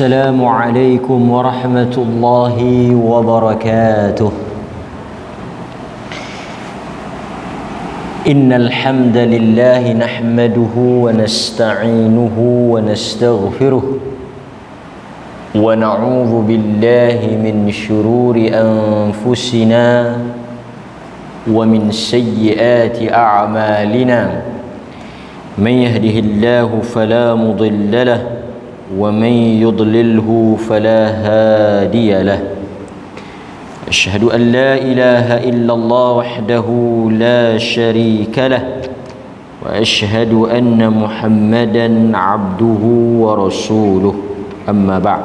السلام عليكم ورحمة الله وبركاته. إن الحمد لله نحمده ونستعينه ونستغفره ونعوذ بالله من شرور أنفسنا ومن سيئات أعمالنا. من يهده الله فلا مضل له ومن يضلله فلا هادي له. أشهد أن لا إله إلا الله وحده لا شريك له وأشهد أن محمدا عبده ورسوله. أما بعد.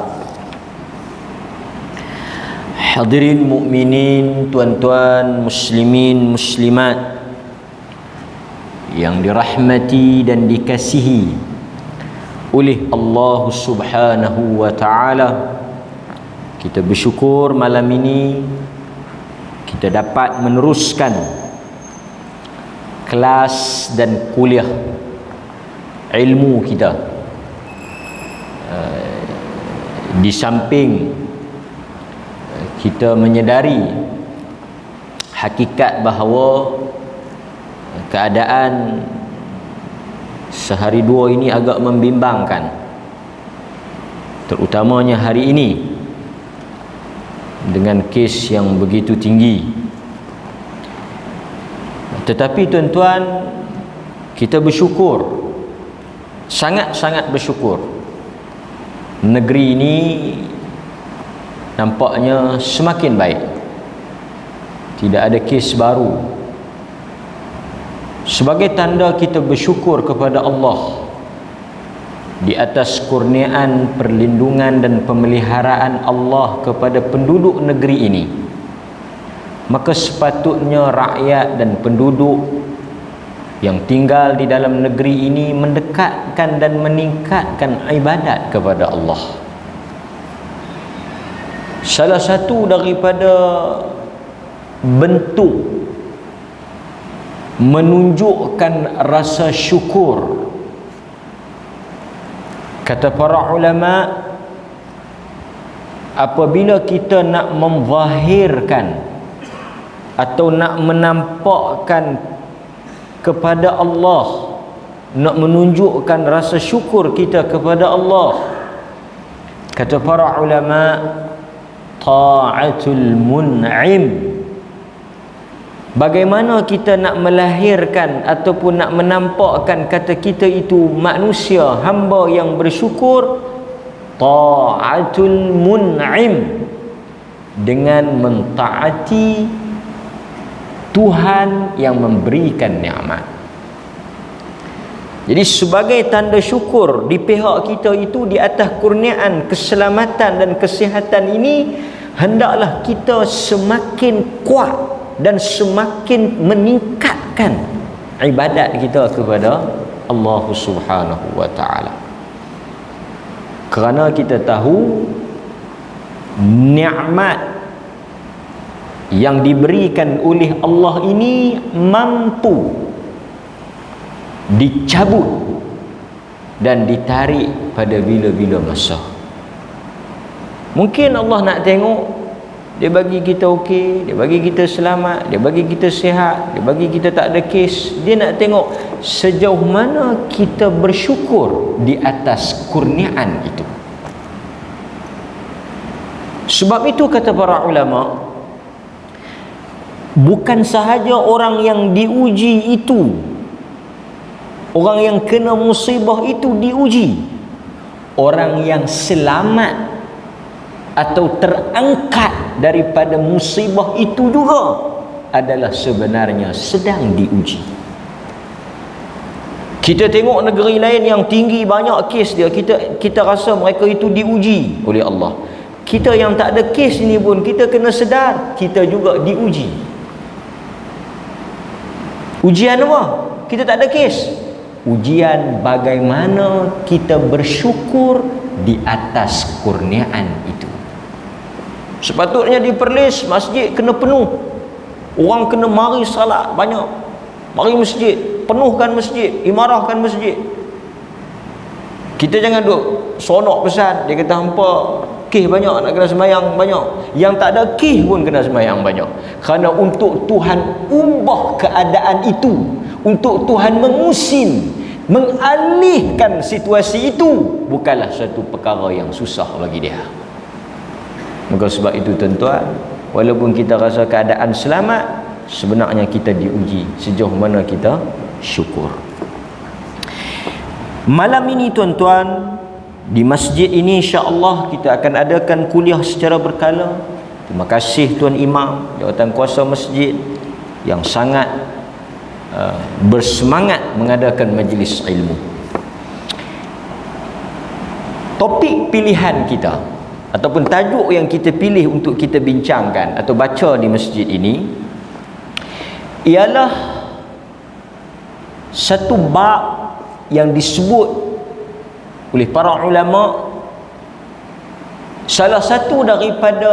Hadirin mukminin, tuan-tuan muslimin muslimat yang dirahmati dan dikasihi oleh Allah Subhanahu wa taala, kita bersyukur malam ini kita dapat meneruskan kelas dan kuliah ilmu kita. Di samping kita menyedari hakikat bahawa keadaan sehari dua ini agak membimbangkan, terutamanya hari ini dengan kes yang begitu tinggi. Tetapi tuan-tuan, kita bersyukur, sangat-sangat bersyukur, negeri ini nampaknya semakin baik. Tidak ada kes baru. Sebagai tanda kita bersyukur kepada Allah di atas kurniaan, perlindungan dan pemeliharaan Allah kepada penduduk negeri ini, maka sepatutnya rakyat dan penduduk yang tinggal di dalam negeri ini mendekatkan dan meningkatkan ibadat kepada Allah. Salah satu daripada bentuk menunjukkan rasa syukur, kata para ulama, apabila kita nak menzahirkan atau nak menampakkan kepada Allah, nak menunjukkan rasa syukur kita kepada Allah, kata para ulama, ta'atul mun'im. Bagaimana kita nak melahirkan ataupun nak menampakkan kata kita itu manusia, hamba yang bersyukur? Ta'atul mun'im, dengan mentaati Tuhan yang memberikan nikmat. Jadi sebagai tanda syukur di pihak kita itu di atas kurniaan keselamatan dan kesihatan ini, hendaklah kita semakin kuat dan semakin meningkatkan ibadat kita kepada Allah Subhanahu wa taala. Kerana kita tahu nikmat yang diberikan oleh Allah ini mampu dicabut dan ditarik pada bila-bila masa. Mungkin Allah nak tengok, dia bagi kita okey, dia bagi kita selamat, dia bagi kita sihat, dia bagi kita tak ada kes. Dia nak tengok sejauh mana kita bersyukur di atas kurniaan itu. Sebab itu kata para ulama, bukan sahaja orang yang diuji itu, orang yang kena musibah itu diuji, orang yang selamat atau terangkat daripada musibah itu juga adalah sebenarnya sedang diuji. Kita tengok negeri lain yang tinggi banyak kes dia, kita rasa mereka itu diuji oleh Allah. Kita yang tak ada kes ni pun kita kena sedar kita juga diuji. Ujian apa? Kita tak ada kes. Ujian bagaimana kita bersyukur di atas kurniaan itu. Sepatutnya di Perlis masjid kena penuh, orang kena mari salat banyak, mari masjid, penuhkan masjid, imarahkan masjid. Kita jangan duk sonok pesan. Dia kata hampa kih banyak nak kena sembahyang banyak. Yang tak ada kih pun kena sembahyang banyak. Kerana untuk Tuhan ubah keadaan itu, untuk Tuhan mengusin, mengalihkan situasi itu, bukanlah satu perkara yang susah bagi dia. Maka sebab itu tuan-tuan, walaupun kita rasa keadaan selamat, sebenarnya kita diuji sejauh mana kita syukur. Malam ini tuan-tuan, di masjid ini insya-Allah kita akan adakan kuliah secara berkala. Terima kasih Tuan Imam, jawatan kuasa masjid yang sangat bersemangat mengadakan majlis ilmu. Topik pilihan kita ataupun tajuk yang kita pilih untuk kita bincangkan atau baca di masjid ini ialah satu bab yang disebut oleh para ulama salah satu daripada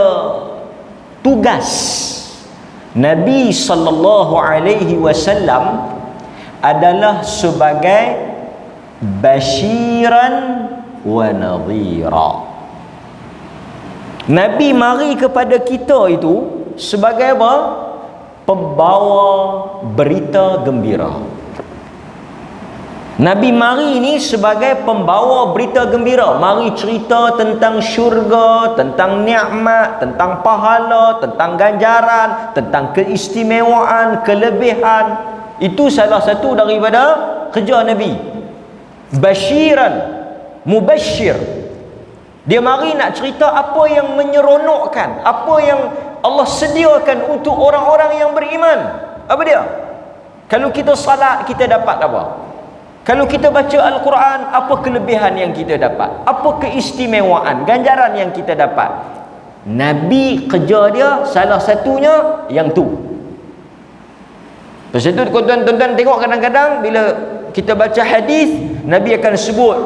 tugas Nabi sallallahu alaihi wasallam adalah sebagai basyiran wa nadhira. Nabi mari kepada kita itu sebagai apa? Pembawa berita gembira. Nabi mari ini sebagai pembawa berita gembira. Mari cerita tentang syurga, tentang nikmat, tentang pahala, tentang ganjaran, tentang keistimewaan, kelebihan. Itu salah satu daripada kerja Nabi. Basyiran, mubasyir. Dia mari nak cerita apa yang menyeronokkan, apa yang Allah sediakan untuk orang-orang yang beriman. Apa dia? Kalau kita salat, kita dapat apa? Kalau kita baca Al-Quran, apa kelebihan yang kita dapat? Apa keistimewaan, ganjaran yang kita dapat? Nabi kerja dia salah satunya yang tu. Pasal tu tuan-tuan tengok kadang-kadang bila kita baca hadis, Nabi akan sebut,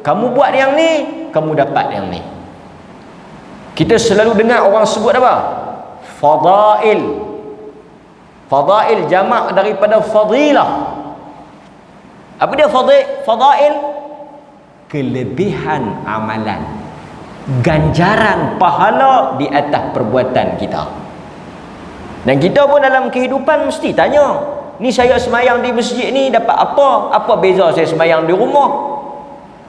kamu buat yang ni, kamu dapat yang ni. Kita selalu dengar orang sebut apa? Fadail. Fadail jamak daripada fadilah. Apa dia fadail? Kelebihan amalan, ganjaran pahala di atas perbuatan kita. Dan kita pun dalam kehidupan mesti tanya, ni saya semayang di masjid ni dapat apa? Apa beza saya semayang di rumah?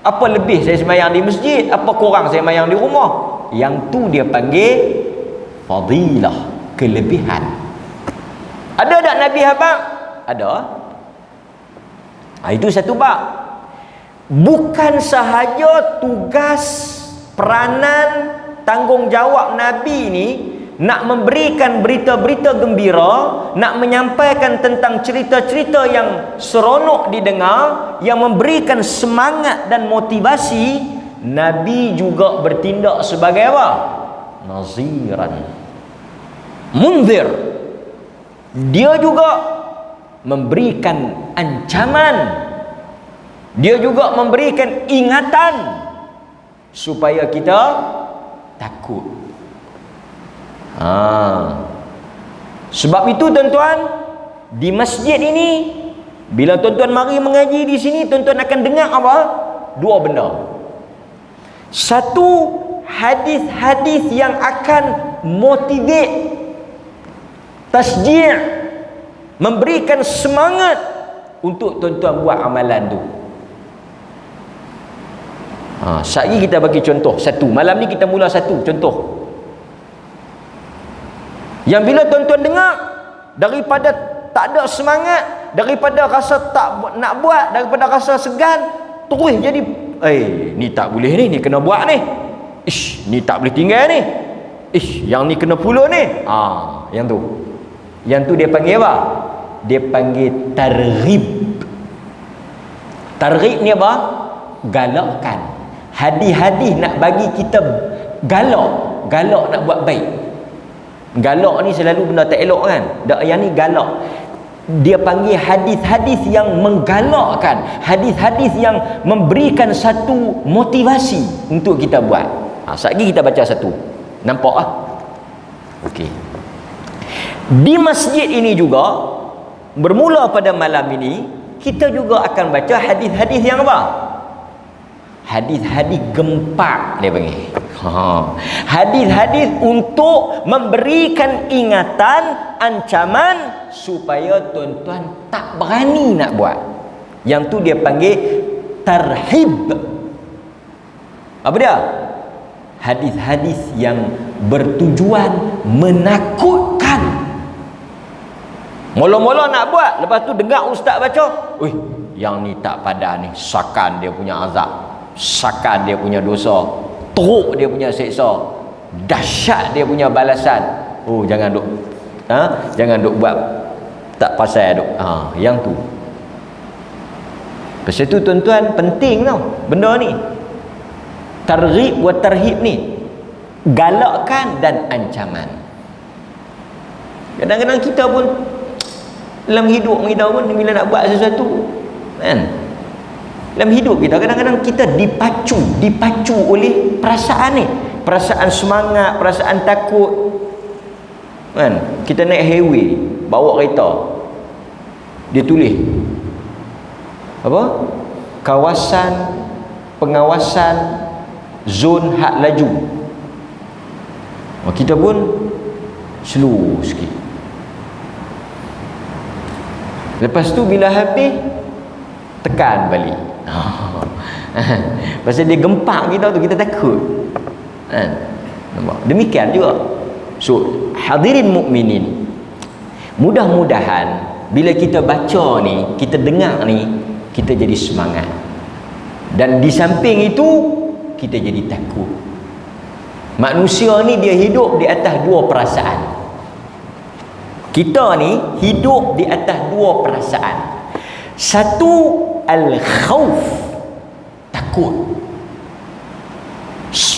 Apa lebih saya semayang di masjid? Apa kurang saya semayang di rumah? Yang tu dia panggil fadilah, kelebihan. Ada tak Nabi habaq? Ada. Itu satu bab. Bukan sahaja tugas, peranan, tanggungjawab Nabi ni nak memberikan berita-berita gembira, nak menyampaikan tentang cerita-cerita yang seronok didengar, yang memberikan semangat dan motivasi. Nabi juga bertindak sebagai apa? Naziran, munzir. Dia juga memberikan ancaman, dia juga memberikan ingatan supaya kita takut. Sebab itu tuan-tuan, di masjid ini bila tuan-tuan mari mengaji di sini, tuan-tuan akan dengar apa? Dua benda. Satu, hadis-hadis yang akan motivate, tasji', memberikan semangat untuk tuan-tuan buat amalan tu. Sekali kita bagi contoh satu. Malam ni kita mula satu contoh. Yang bila tuan-tuan dengar, daripada tak ada semangat, daripada rasa tak nak buat, daripada rasa segan, terus jadi ni tak boleh ni kena buat ni. Ni tak boleh tinggal ni. Yang ni kena puluh ni. Yang tu. Yang tu dia panggil apa? Dia panggil targhib. Targhib ni apa? Galakkan. Hadis-hadis nak bagi kita galak nak buat baik. Galak ni selalu benda tak elok kan? Yang ni galak. Dia panggil hadis-hadis yang menggalakkan, hadis-hadis yang memberikan satu motivasi untuk kita buat. Sekali kita baca satu. Nampak ah? Okey. Di masjid ini juga, bermula pada malam ini, kita juga akan baca hadis-hadis yang apa? Hadis-hadis gempak dia panggil. Hadis-hadis untuk memberikan ingatan, ancaman supaya tuan-tuan tak berani nak buat. Yang tu dia panggil tarhib. Apa dia? Hadis-hadis yang bertujuan menakutkan. Mula-mula nak buat, lepas tu dengar ustaz baca, "Ui, yang ni tak padan ni, sakan dia punya azab, sakan dia punya dosa, teruk dia punya seksa, dahsyat dia punya balasan." Oh, jangan duk jangan duk buat tak pasal duk. Yang tu. Pasal tu tuan-tuan penting tau benda ni. Targhib wa tarhib ni, galakkan dan ancaman. Kadang-kadang kita pun dalam hidup kita pun bila nak buat sesuatu kan, dalam hidup kita kadang-kadang kita dipacu oleh perasaan ni, perasaan semangat, perasaan takut kan. Kita naik highway, bawa kereta, dia tulis apa, kawasan pengawasan zon hak laju. Kita pun slow sikit. Lepas tu bila habis, tekan balik. Pasal dia gempak kita tu, kita takut kan. Nampak? Demikian juga. So hadirin mukminin, mudah-mudahan bila kita baca ni, kita dengar ni, kita jadi semangat. Dan di samping itu kita jadi takut. Manusia ni dia hidup di atas dua perasaan. Kita ni hidup di atas dua perasaan. Satu, al-khawf, takut.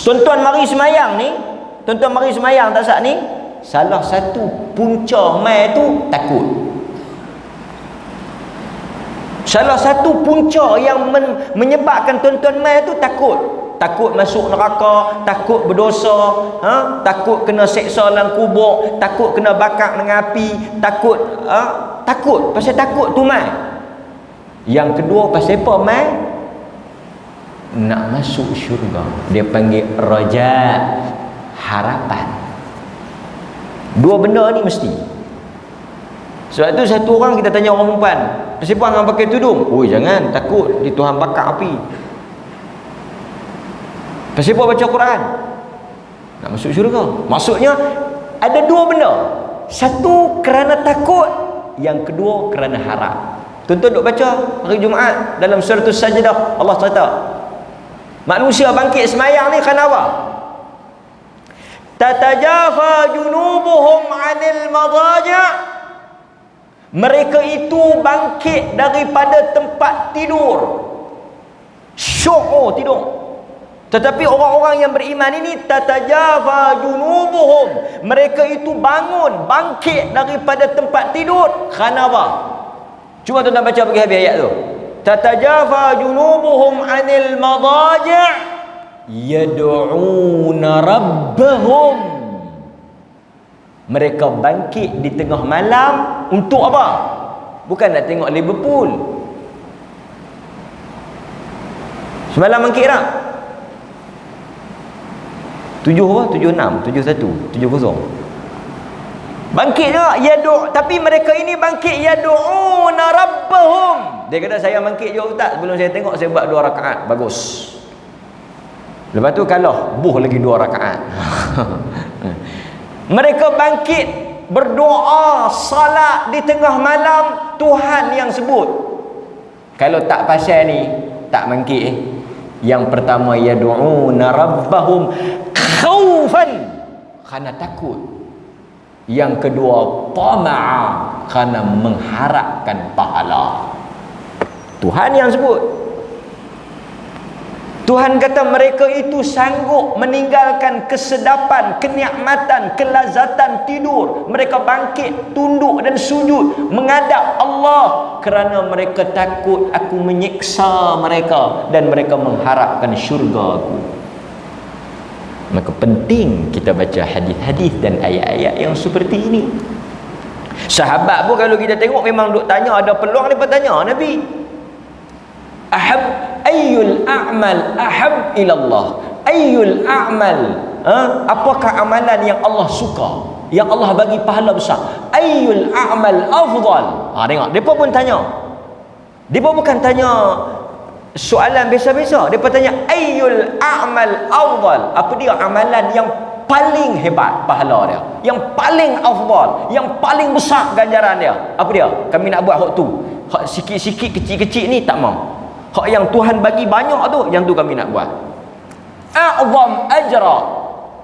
Tuan-tuan mari semayang ni, tuan-tuan mari semayang tak sat ni, salah satu punca mai tu takut. Salah satu punca yang menyebabkan tuan-tuan mai tu takut. Takut masuk neraka, takut berdosa, takut kena seksa dalam kubur, takut kena bakar dengan api, takut takut. Pasal takut tu mai. Yang kedua pasal apa mai? Nak masuk syurga. Dia panggil raja, harapan. Dua benda ni mesti. Sebab tu satu orang kita tanya orang perempuan, "Kenapa hang pakai tudung?" "Oh, jangan, takut di Tuhan bakar api." "Kenapa baca Quran?" "Nak masuk syurga." Maksudnya ada dua benda. Satu kerana takut, yang kedua kerana harap. Tuan-tuan duk baca hari Jumaat dalam surah As-Sajdah, Allah cerita manusia bangkit semayang ni kerana apa? Tatajafa junubuhum 'anil madaji'. Mereka itu bangkit daripada tempat tidur. Syok tidur. Tetapi orang-orang yang beriman ini, tatajafa junubuhum, mereka itu bangun, bangkit daripada tempat tidur. Kerana apa? Cuba tuan-tuan baca pergi habis ayat tu. Tatajafa junubuhum 'anil madaji' yad'una rabbahum. Mereka bangkit di tengah malam untuk apa? Bukan nak tengok Liverpool. Semalam bangkit tak? 7 apa? 76, 71, 70. Bangkit juga, tapi mereka ini bangkit yad'una rabbahum. Dia kata, "Saya bangkit juga Ustaz, sebelum saya tengok saya buat 2 rakaat, bagus." Lepas tu kalah, buh lagi 2 rakaat. Mereka bangkit berdoa, salat di tengah malam, Tuhan yang sebut. Kalau tak pasal ni, tak bangkit. Yang pertama, yad'una rabbahum khaufan, kerana takut. Yang kedua, tama'a, kerana mengharapkan pahala. Tuhan yang sebut. Tuhan kata mereka itu sanggup meninggalkan kesedapan, kenikmatan, kelazatan tidur. Mereka bangkit, tunduk dan sujud menghadap Allah kerana mereka takut aku menyiksa mereka dan mereka mengharapkan syurga aku. Maka penting kita baca hadis-hadis dan ayat-ayat yang seperti ini. Sahabat pun kalau kita tengok memang duk tanya, ada peluang dia tanya Nabi, a'mal ahab ilallah, ayyul a'mal, apakah amalan yang Allah suka, yang Allah bagi pahala besar, ayyul a'mal afdal. Tengok, depa pun tanya, depa bukan tanya soalan biasa-biasa, depa tanya ayyul a'mal afdal, apa dia amalan yang paling hebat pahala dia, yang paling afdal, yang paling besar ganjaran dia, apa dia? Kami nak buat hak tu, hak sikit-sikit kecil-kecil ni tak mau, hak yang Tuhan bagi banyak tu, yang tu kami nak buat. A'zam ajra,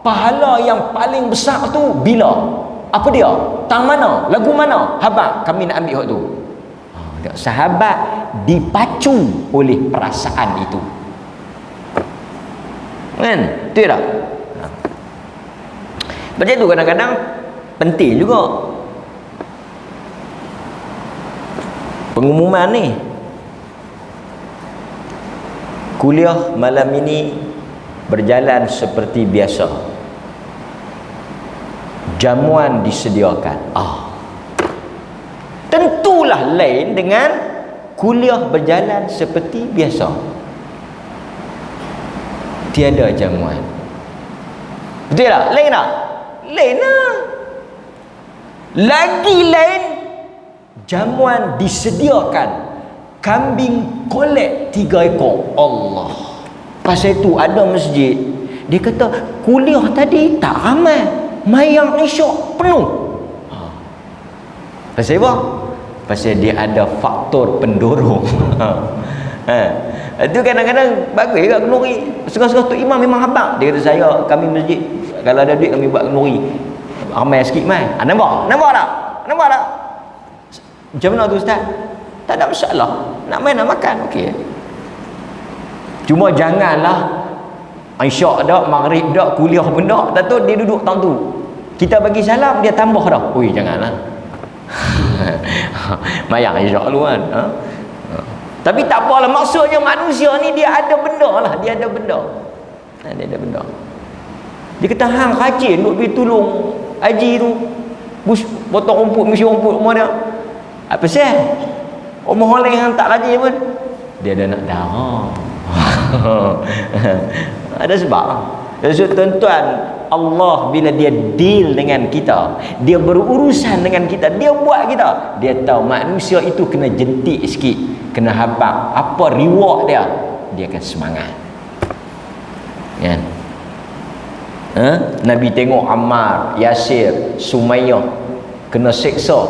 pahala yang paling besar tu bila, apa dia, tang mana, lagu mana, habaq kami nak ambil hak tu. Sahabat dipacu oleh perasaan itu, kan? Betul tak? Macam tu kadang-kadang penting juga pengumuman ni. Kuliah malam ini berjalan seperti biasa, jamuan disediakan. Tentulah lain dengan kuliah berjalan seperti biasa, tiada jamuan. Betul tak? Lain tak? Lain lah. Lagi lain, jamuan disediakan, kambing kolek 3 ekor. Allah. Pasal itu ada masjid, dia kata kuliah tadi tak ramai, mayang isyak penuh. Pasal apa? Pasal dia ada faktor pendorong. Itu kadang-kadang bagus juga kenduri. Setengah-setengah tu imam memang habaq. Dia kata saya, kami masjid kalau ada duit kami buat kenduri ramai sikit mai. Nampak? Nampak tak? Nampak tak? Macam mana tu ustaz? Tak ada masalah. Nak main nak makan, okey. Cuma janganlah isyak dak, maghrib dak, kuliah pun dak, tak tahu dia duduk tang tu. Kita bagi salam dia tambah dah. Oi janganlah. Mayang isyak dulu kan. Tapi tak apalah, maksudnya manusia ni dia ada benda lah, dia ada benda. Dia ada benda. Dia kata hang rajin duk pergi tolong haji tu, potong rumput, misi rumput rumah dia. Apa sih? Rumah orang lain hang tak rajin pun, dia ada nak darah. Ada sebab. Jadi tuan-tuan, Allah bila dia deal dengan kita, dia berurusan dengan kita, dia buat kita, dia tahu manusia itu kena jentik sikit, kena habaq, apa reward dia, dia akan semangat. Kan? Nabi tengok Ammar, Yasir, Sumayyah kena seksa,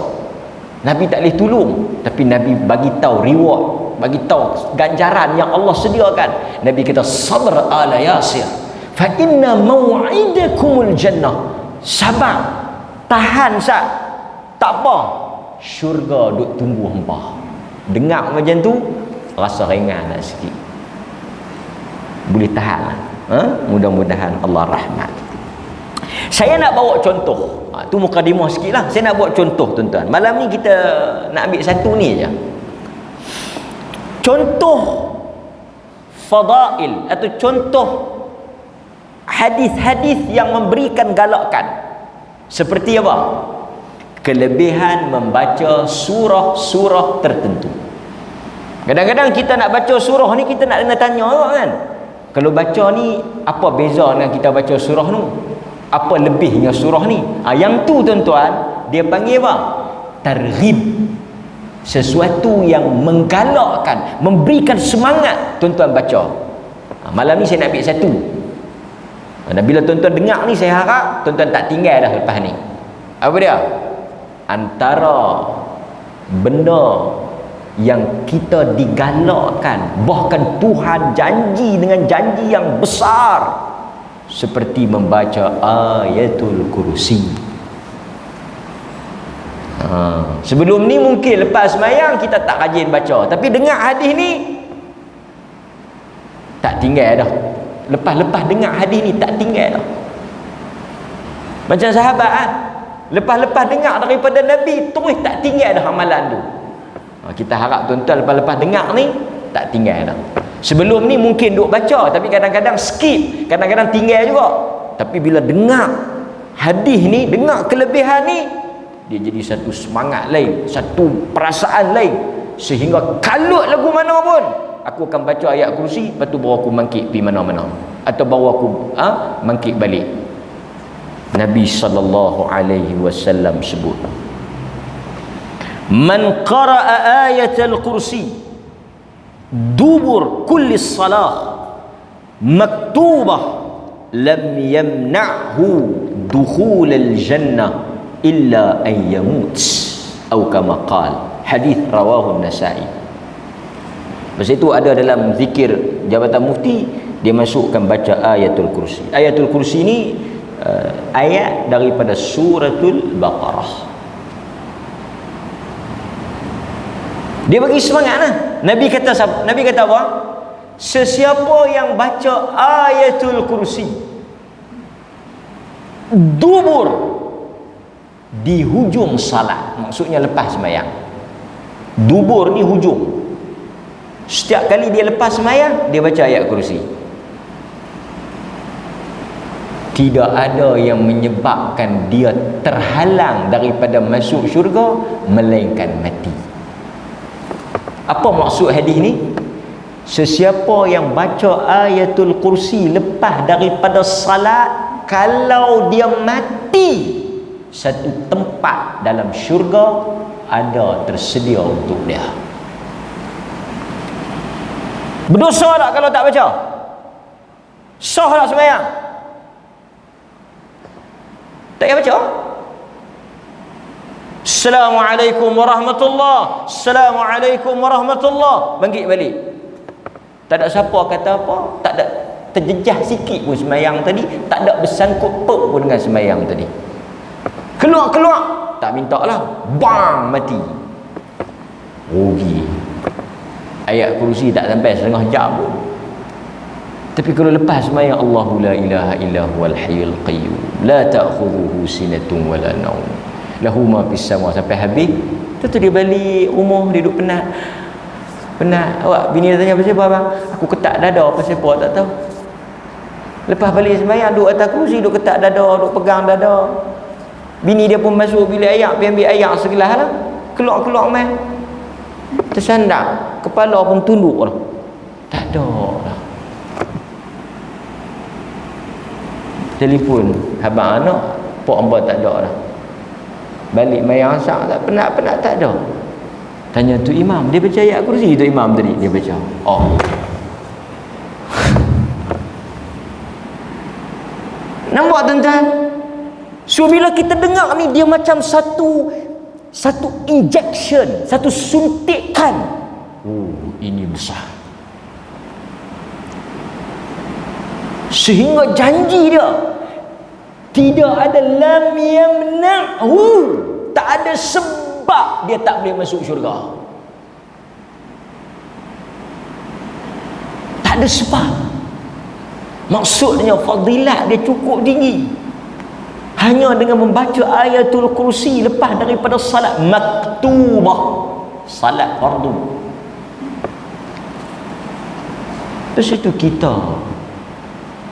Nabi tak boleh tolong, tapi Nabi bagi tahu reward, bagi tahu ganjaran yang Allah sediakan. Nabi kata sabr ala Yasir, fa inna mau'idakumul jannah. Sabar, tahan sat, tak apa, syurga duk tunggu hangpa. Dengar macam tu rasa ringan lah sikit, boleh tahan lah. Mudah-mudahan Allah rahmat. Saya nak bawa contoh, tu mukadimah sikit lah. Saya nak buat contoh tuan-tuan. Malam ni kita nak ambil satu ni je, contoh fadail atau contoh hadis-hadis yang memberikan galakan. Seperti apa? Kelebihan membaca surah-surah tertentu. Kadang-kadang kita nak baca surah ni, kita nak kena tanya kan, kalau baca ni apa beza dengan kita baca surah tu, apa lebihnya surah ni? Yang tu tuan-tuan dia panggil apa? Targhib. Sesuatu yang menggalakkan, memberikan semangat tuan-tuan baca. Malam ni saya nak ambil satu. Dan bila tuan-tuan dengar ni, saya harap tuan-tuan tak tinggal dah lepas ni. Apa dia? Antara benda yang kita digalakkan, bahkan Tuhan janji dengan janji yang besar, seperti membaca ayatul kursi. Sebelum ni mungkin lepas semayang kita tak rajin baca, tapi dengar hadis ni tak tinggal dah. Lepas-lepas dengar hadis ni tak tinggal dah. Macam sahabat lepas-lepas dengar daripada Nabi, terus tak tinggal dah amalan tu. Kita harap tuan-tuan lepas-lepas dengar ni tak tinggal dah. Sebelum ni mungkin duk baca, tapi kadang-kadang skip, kadang-kadang tinggal juga. Tapi bila dengar hadis ni, dengar kelebihan ni, dia jadi satu semangat lain, satu perasaan lain, sehingga kalut lagu mana pun aku akan baca ayat kursi, lepas tu baru aku mangkit pergi mana-mana, atau baru aku mangkit balik. Nabi SAW sebut, man qara'a ayatul kursi dubur kulli salah maktubah lam yamna'hu dukhul al-jannah illa an yamut, atau kama qala. Hadis rawahu An-Nasa'i. Masa itu ada dalam zikir Jabatan Mufti, dia masukkan baca ayatul kursi. Ayatul kursi ini ayat daripada suratul Baqarah. Dia bagi semangat lah. Nabi kata apa? Sesiapa yang baca ayatul kursi dubur, di hujung salat, maksudnya lepas sembahyang. Dubur ni hujung. Setiap kali dia lepas sembahyang, dia baca ayat kursi. Tidak ada yang menyebabkan dia terhalang daripada masuk syurga melainkan mati. Apa maksud hadis ni? Sesiapa yang baca ayatul kursi lepas daripada salat, kalau dia mati, satu tempat dalam syurga ada tersedia untuk dia. Berdosa tak kalau tak baca? Sah tak sembahyang? Tak payah baca. Assalamualaikum warahmatullahi, Assalamualaikum warahmatullahi, bangkit balik. Tak ada siapa kata apa, tak ada terjejah sikit pun sembahyang tadi, tak ada bersangkut pun dengan sembahyang tadi. Keluar, tak minta lah, bang, mati. Rugi. Ayat kursi tak sampai setengah jam pun. Tapi kalau lepas sembahyang, Allahu la ilaha illa huwal hayyul qayyum la ta'khudhuhu sinatun wala naum lahu ma fis sama, sampai habis. Tu dia balik rumah, dia duduk penat. Awak bini dia tanya pasal apa bang? Aku ketak dada, pasal apa tak tahu. Lepas balik sembahyang duduk atas kursi, duduk ketak dada, duduk pegang dada. Bini dia pun masuk bilik ayak, pergi ambil ayak segelas lah. Keluar mai. Tersandak, kepala pun tunduk lah. Tak ada lah. Telefon abang anak, pok hamba tak ada lah. Balik mayang sak, tak penat tak ada. Tanya tu imam, dia baca ayat kursi tu imam tadi, dia baca. Oh. Nampak tuan-tuan? So bila kita dengar ni, dia macam satu injection, satu suntikan. Oh, ini besar. Sehingga janji dia tidak ada lam yamna'hu, tak ada sebab dia tak boleh masuk syurga. Tak ada sebab. Maksudnya fadilat dia cukup tinggi. Hanya dengan membaca ayatul kursi lepas daripada salat maktubah, salat fardu. Terus itu kita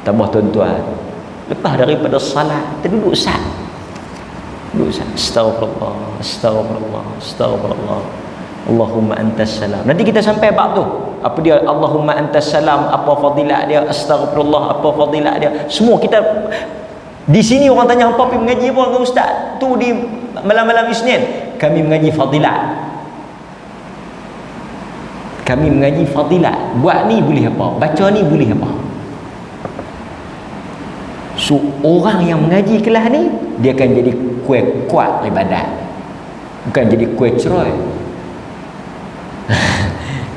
tambah tuan-tuan, lepas daripada salat terduduk sat. Duduk sat. Astagfirullah. Allahumma antas salam. Nanti kita sampai bab tu. Apa dia Allahumma antas salam, apa fadilat dia, astagfirullah, apa fadilat dia. Semua kita di sini orang tanya apa pergi mengaji apa dengan ustaz? Tu di malam-malam Isnin kami mengaji fadilat. Kami mengaji fadilat. Buat ni boleh apa? Baca ni boleh apa? So orang yang mengaji kelas ni, dia akan jadi kuat ibadat, bukan jadi kuat cerai.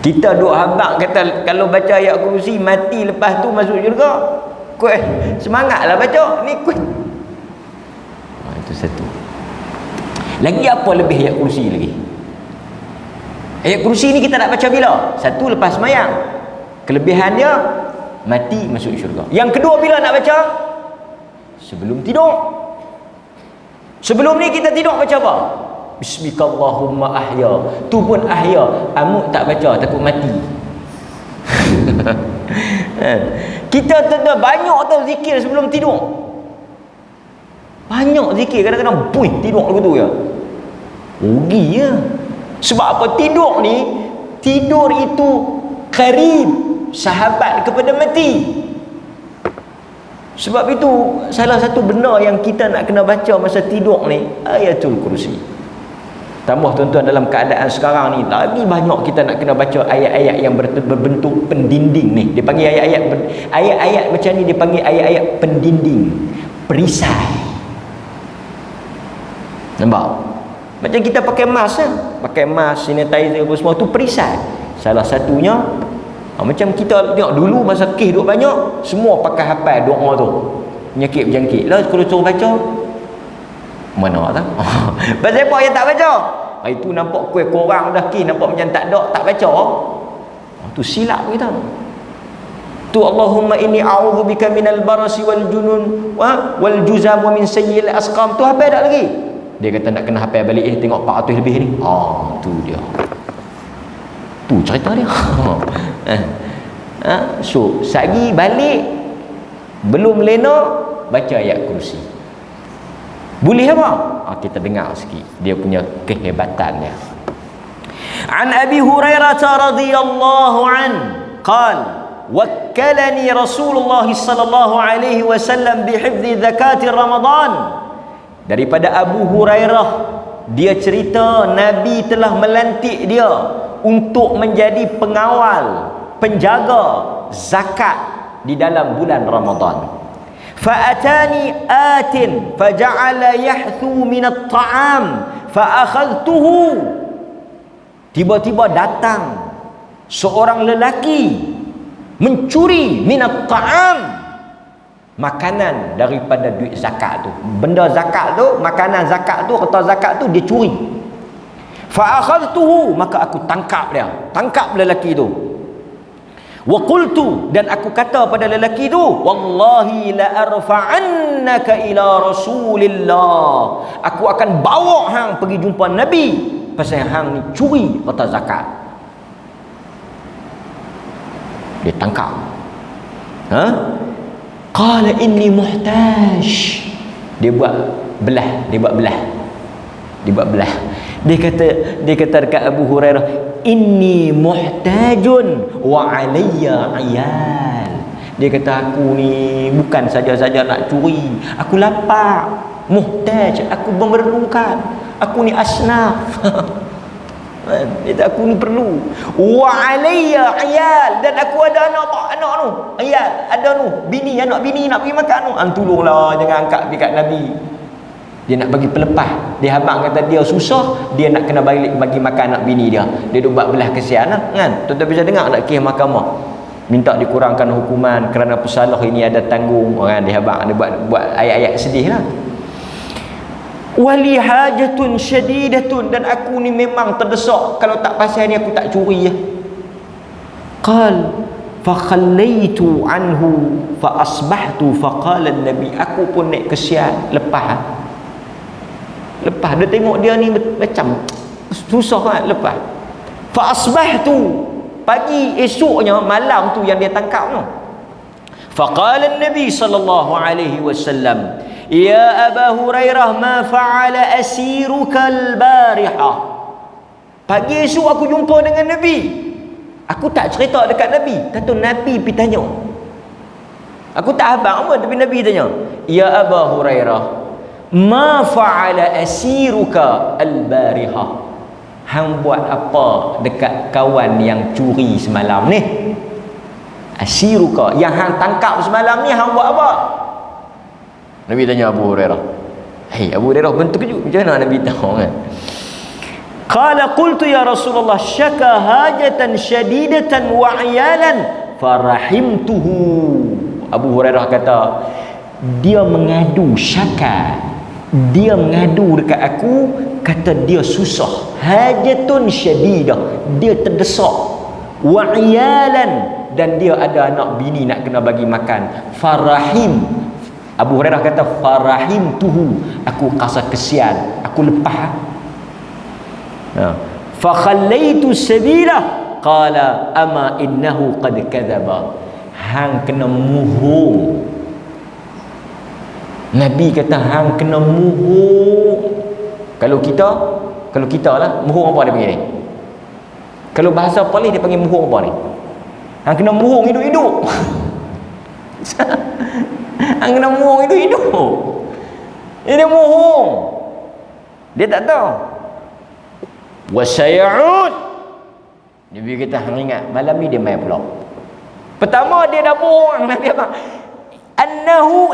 Kita duk habaq kata kalau baca ayat kursi mati, lepas tu masuk syurga. Kuat semangatlah baca ni kuat. Itu satu. Lagi apa lebih ayat kursi lagi? Ayat kursi ni kita nak baca bila? Satu, lepas sembahyang. Kelebihan dia mati masuk syurga. Yang kedua, bila nak baca? Sebelum tidur. Sebelum ni kita tidur baca apa? Bismikallahumma ahya. Tu pun ahya. Amuk tak baca, takut mati. Kita banyak tau zikir sebelum tidur. Banyak zikir, kadang-kadang buih tidur lagu tu ya. Rugi ya. Sebab apa? Tidur ni, tidur itu qarib, sahabat kepada mati. Sebab itu salah satu benda yang kita nak kena baca masa tidur ni Ayatul Kursi. Tambah tuan-tuan, dalam keadaan sekarang ni lagi banyak kita nak kena baca ayat-ayat yang berbentuk pendinding ni. Dia panggil ayat-ayat macam ni, dia panggil ayat-ayat pendinding, perisai. Nampak? Macam kita pakai mask kan? Pakai mask, sanitizer apa semua tu perisai. Salah satunya macam kita tengok dulu masa kes duk banyak, semua pakai hafal doa tu. Penyakit berjangkit. Lah kalau suruh baca, mana tak? Pasal apa yang tak baca? Itu nampak kuih korang dah kes, nampak macam tak ada, tak baca. Tu silap kita. Tu Allahumma inni a'udzubika minal barasi wal junun wal juzam wa min sayyi'il asqam. Tu hafal tak lagi? Dia kata nak kena hafal balik tengok 400 lebih ni. Tu dia. Tu cerita dia. So sagi balik belum lena baca ayat kursi. Boleh apa? Kita dengar sikit dia punya kehebatannya. An Abi Hurairah radhiyallahu an qala wakkalani Rasulullah sallallahu alaihi wasallam bihifdzi zakati Ramadan. Daripada Abu Hurairah, dia cerita Nabi telah melantik dia untuk menjadi pengawal, penjaga zakat di dalam bulan Ramadan. Fa'atani atin faja'ala yahthu min at-ta'am fa'akhadhtuhu. Tiba-tiba datang seorang lelaki mencuri min at-ta'am, makanan daripada duit zakat tu. Benda zakat tu, makanan zakat tu, harta zakat tu dia curi. Fa'akhadhtuhu, maka aku tangkap dia. Tangkap lelaki tu. Wa qultu, dan aku kata pada lelaki tu, wallahi la arfa'annaka ila Rasulillah. Aku akan bawa hang pergi jumpa Nabi pasal hang ni curi harta zakat. Dia tangkap. Qala inni muhtaj. Dia buat belah. Dia kata dekat Abu Hurairah, inni muhtajun wa alayya ayal. Dia kata aku ni bukan saja-saja nak curi, aku lapar, muhtaj, aku memerlukan, aku ni asnaf. Dia kata aku ni perlu. Wa alayya ayal, dan aku ada anak tu, ayal, ada tu, anak bini nak pergi makan tu. Tolonglah jangan angkat dekat Nabi. Dia nak bagi pelepah. Dia habang kata dia susah, dia nak kena bagi makan anak bini dia. Dia duk buat belah kesian lah, kan? Tuan-tuan bisa dengar tak kes mahkamah minta dikurangkan hukuman kerana pesalah ini ada tanggung, kan? Dia habang, dia buat ayat-ayat sedih lah. Wali hajatun syadidatun, dan aku ni memang terdesak, kalau tak pasal ni aku tak curi ya. Qal fa khallaitu anhu fa asbahtu fa qala an-nabi. Aku pun naik kesian, lepas dia tengok dia ni macam susah kan, lepas. Fa asbahtu, pagi esoknya, malam tu yang dia tangkap tu. Fa qala an-nabi sallallahu alaihi wasallam, ya Abu Hurairah, ma fa'ala asiruka al-barihah. Pagi esok aku jumpa dengan Nabi. Aku tak cerita dekat Nabi, tentu Nabi pergi tanya. Aku tak habang apa, tapi Nabi tanya, ya Abu Hurairah, ma fa'ala asiruka al-barihah. Hang buat apa dekat kawan yang curi semalam ni? Asiruka, yang hang tangkap semalam ni, hang buat apa? Nabi tanya Abu Hurairah. Abu Hurairah pun terkejut, macam mana Nabi tahu kan? Qala qultu ya Rasulullah, syaka hajatan syadidatan wa iyalan farahimtuhu. Abu Hurairah kata, dia mengadu syaka, dia mengadu dekat aku, kata dia susah, hajatun syadidah, dia terdesak, wa iyalan, dan dia ada anak bini nak kena bagi makan. Farahim, Abu Hurairah kata, farahim tuhu, aku rasa kesian, aku lepas. Fa khallaitu sabila, qala ama innahu qad kadzaba. Hang kena muhung. Nabi kata hang kena muhung. Kalau kita lah, muhung apa dia panggil ni? Kalau bahasa Polis dia panggil muhung apa ni? Hang kena murung hidup-hidup. Hang kena murung hidup-hidup. Dia murung. Dia tak tahu. Wasaya'ud. Nabi kata, hang ingat, malam ni dia main pula. Pertama dia dah bohong. Nabi apa?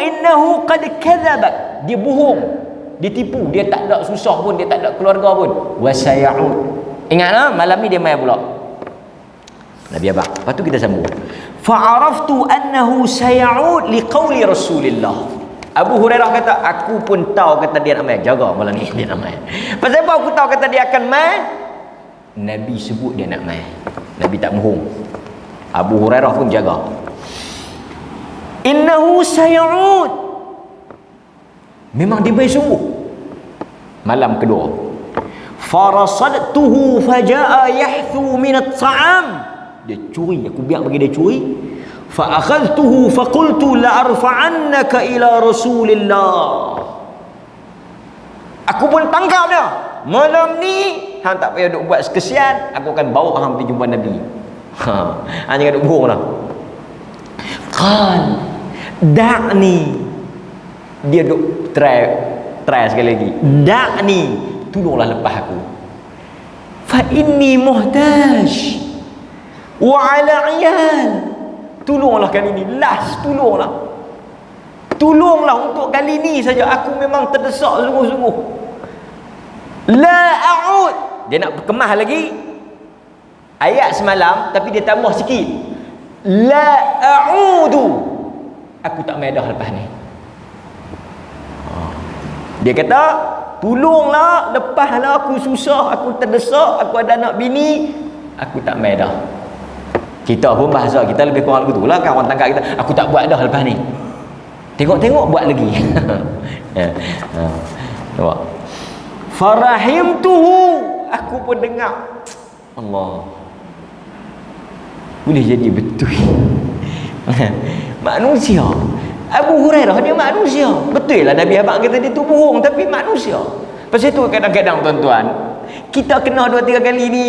Innahu qad kadzabak. Dia bohong. Dia tipu. Dia tak ada susah pun, dia tak ada keluarga pun. Wasaya'ud. Ingatlah, malam ni dia main pula. Nabi apa? Lepas tu kita sambung. Fa'araftu annahu saya'ud liqauli Rasulillah. Abu Hurairah kata, aku pun tahu kata dia nak main. Jaga malam ni dia nak main. Pasal apa aku tahu kata dia akan main? Nabi sebut dia nak main. Nabi tak bohong. Abu Hurairah pun jaga. Innahu saya'ud. Memang dia main sungguh. Malam kedua. Farasadtuhu faja'a yahthu minat ta'am. Dia curi, aku biar bagi dia curi. Fa akhadtuhu fa qultu la arfa'annaka ila Rasulillah. Aku pun tangkap dia. Malam ni hang tak payah duk buat sekesian, aku akan bawa hang pergi jumpa Nabi. Hang jangan duk bohonglah. Qal da'ni. Dia duk try sekali lagi. Da'ni, tolonglah lepas aku. Fa inni muhtaj wa 'ala 'iyal. Tolonglah kali ni, last tolonglah. Tolonglah untuk kali ni saja, aku memang terdesak sungguh-sungguh. La a'ud. Dia nak kemas lagi ayat semalam, tapi dia tambah sikit. La a'udu. Aku tak main dah lepas ni. Dia kata, tolonglah, lepaslah, aku susah, aku terdesak, aku ada anak bini, aku tak main dah. Kita pun bahasa kita lebih kurang begitu lah, kawan tangkap kita, aku tak buat dah lepas ni. Tengok-tengok buat lagi. Nampak? Farahimtuhu. Aku pun dengar. Allah. Boleh jadi betul. Manusia. Abu Hurairah dia manusia. Betul lah Nabi abang kata dia tu bohong, tapi manusia. Pasal tu kadang-kadang tuan-tuan, kita kena 2-3 kali ni,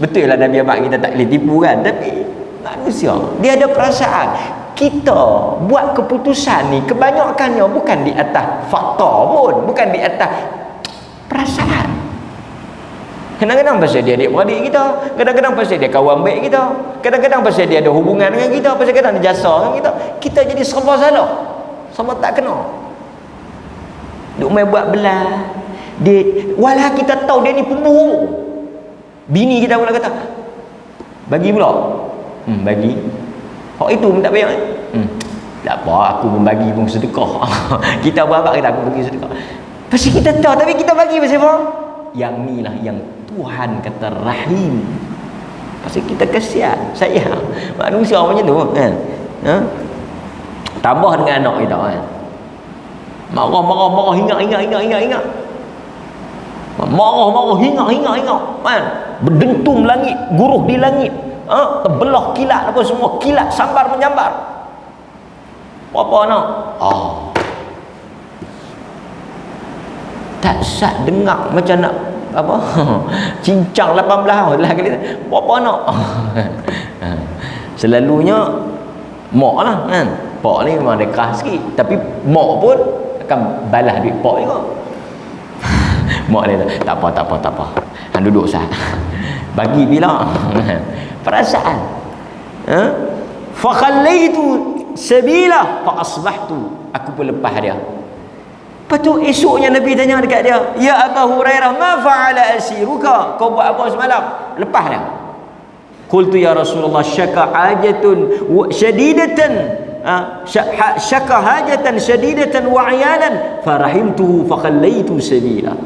betul lah Nabi abang kita tak boleh tipu kan, tapi manusia dia ada perasaan. Kita buat keputusan ni kebanyakannya bukan di atas fakta pun, bukan di atas perasaan. Kadang-kadang pasal dia adik-beradik kita, kadang-kadang pasal dia kawan baik kita, kadang-kadang pasal dia ada hubungan dengan kita, pasal kadang dia jasa dengan kita. Kita jadi serba salah, serba tak kena. Duk main buat belah. Dia, walau kita tahu dia ni pembohong. Bini kita pula kata, bagi pula. Bagi. Hak itu minta bayar. Tak apa, aku pun bagi pun sedekah. Kita berapa kita aku bagi sedekah. Pasal kita tahu, tapi kita bagi pasal apa? Yang ni lah yang Tuhan kata rahim. Pasal kita kasihan, sayang. Manusia macam tu kan. Tambah dengan anak kita kan. Marah ingat. Marah ingat kan. Berdentum langit, guruh di langit. Terbelah kilat apa semua, kilat sambar menyambar. Apa nak? Tak sat dengar macam nak apa? Cincang 18 tahun lah kali. Apa nak? Selalunya mak lah kan. Pak ni memang dia keras sikit, tapi mak pun akan balas duit pak juga. Mak dia tak apa. Hang duduk sah. Bagi bila perasaan. Fa khallaitu sabila fa asbahtu. Aku pun lepas dia. Lepas tu esoknya Nabi tanya dekat dia, ya Abu Hurairah, ma fa'ala asiruka? Kau buat apa semalam? Lepas dia. Qultu ya Rasulullah, syaka hajatun syadidatan, syaka hajatan syadidatan wa 'iyalan farahimtuhu fa khallaitu sabila.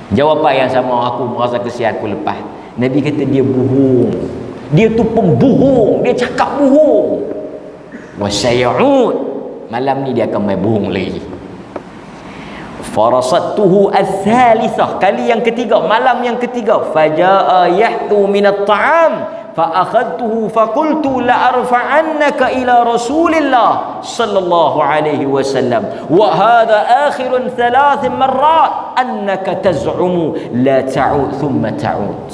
Jawapan yang sama, aku merasa kesian, aku lepas. Nabi kata dia bohong. Dia tu pembohong, dia cakap bohong. Wa say'ud. Malam ni dia akan main bohong lagi. Farasattuhu ats-tsalitsah, kali yang ketiga, malam yang ketiga. Fajaa yahtu minat ta'am fa akhadtuhu fa qultu la arfa'annaka ila Rasulillah sallallahu alaihi wasallam wa hadha akhirun 3 marrat annaka taz'umu la ta'ud thumma ta'ud.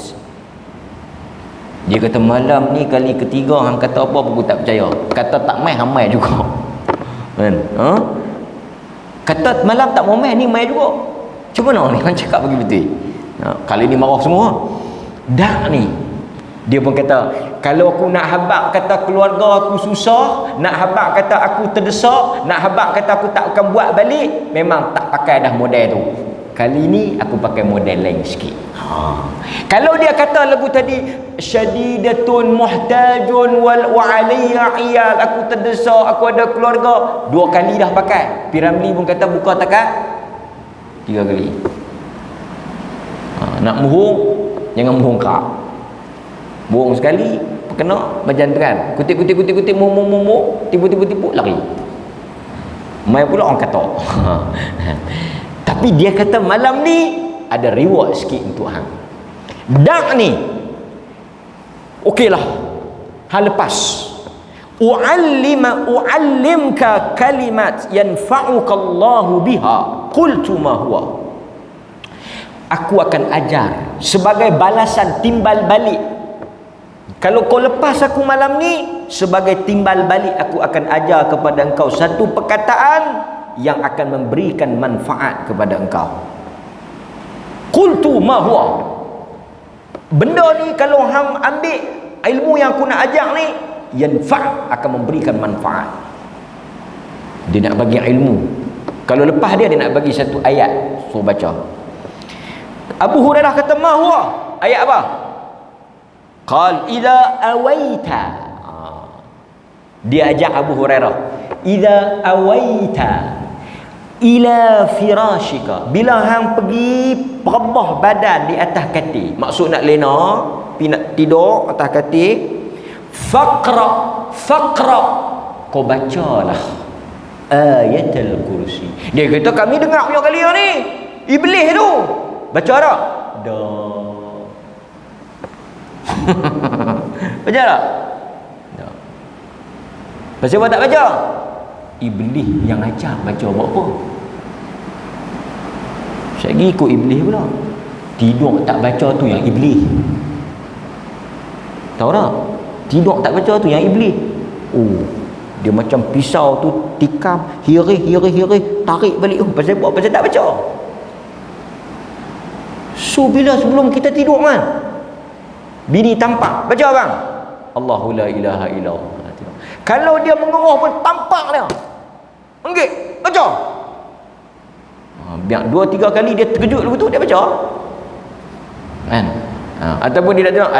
Dia kata malam ni kali ketiga hang kata apa aku tak percaya. Kata tak mai hang mai juga. Kan? Kata malam tak mau mai ni mai juga. Macam mana ni hang cakap bagi betul? Kali ni marah semua. Dak ni. Dia pun kata, kalau aku nak habaq kata keluarga aku susah, nak habaq kata aku terdesak, nak habaq kata aku tak akan buat balik, memang tak pakai dah model tu. Kali ni aku pakai model lain sikit. Kalau dia kata lagu tadi syadidatun muhtajun wa alayya iyal, aku terdesak, aku ada keluarga, 2 kali dah pakai. Piramli pun kata buka takat 3 kali. Nak muhung jangan muhung kerak. Buang sekali kena berjantan, kutip muh tipu lari. Mai pula orang kata. Tapi dia kata malam ni ada reward sikit untuk hang. Dak ni okeylah, hal lepas u'allimka kalimat yanfa'uka Allahu biha qultu ma huwa. Aku akan ajar sebagai balasan timbal balik. Kalau kau lepas aku malam ni, sebagai timbal balik aku akan ajar kepada engkau satu perkataan yang akan memberikan manfaat kepada engkau. Qultu ma huwa. Benda ni kalau hang ambil ilmu yang aku nak ajar ni, yanfa' akan memberikan manfaat. Dia nak bagi ilmu. Kalau lepas dia nak bagi satu ayat, suruh baca. Abu Hurairah kata ma huwa. Ayat apa? Qal idza awaita. Dia ajak Abu Hurairah, idza awaita ila firashika, bila hang pergi perebah badan di atas katil, maksud nak lena pi nak tidur atas katil, faqra kau bacalah ayatul kursi. Dia kata kami dengar punya kali ni iblis tu baca tak? Dah. Baca tak? Tak. Pasal apa tak baca? Iblis yang ajar baca buat apa? Saya pergi ikut iblis pula. Tidur tak baca tu yang iblis. Tahu tak? Tidur tak baca tu yang iblis. Oh, dia macam pisau tu tikam, hirih, tarik balik. Oh, pasal apa? Pasal tak baca. So bila sebelum kita tidur kan, bini tampak, baca bang, Allahu la ilaha illallah. Kalau dia mengeruh pun tampak dia, enggak baca. Biar 2-3 kali dia terkejut lagu tu, dia baca kan. Ataupun dia tak tengok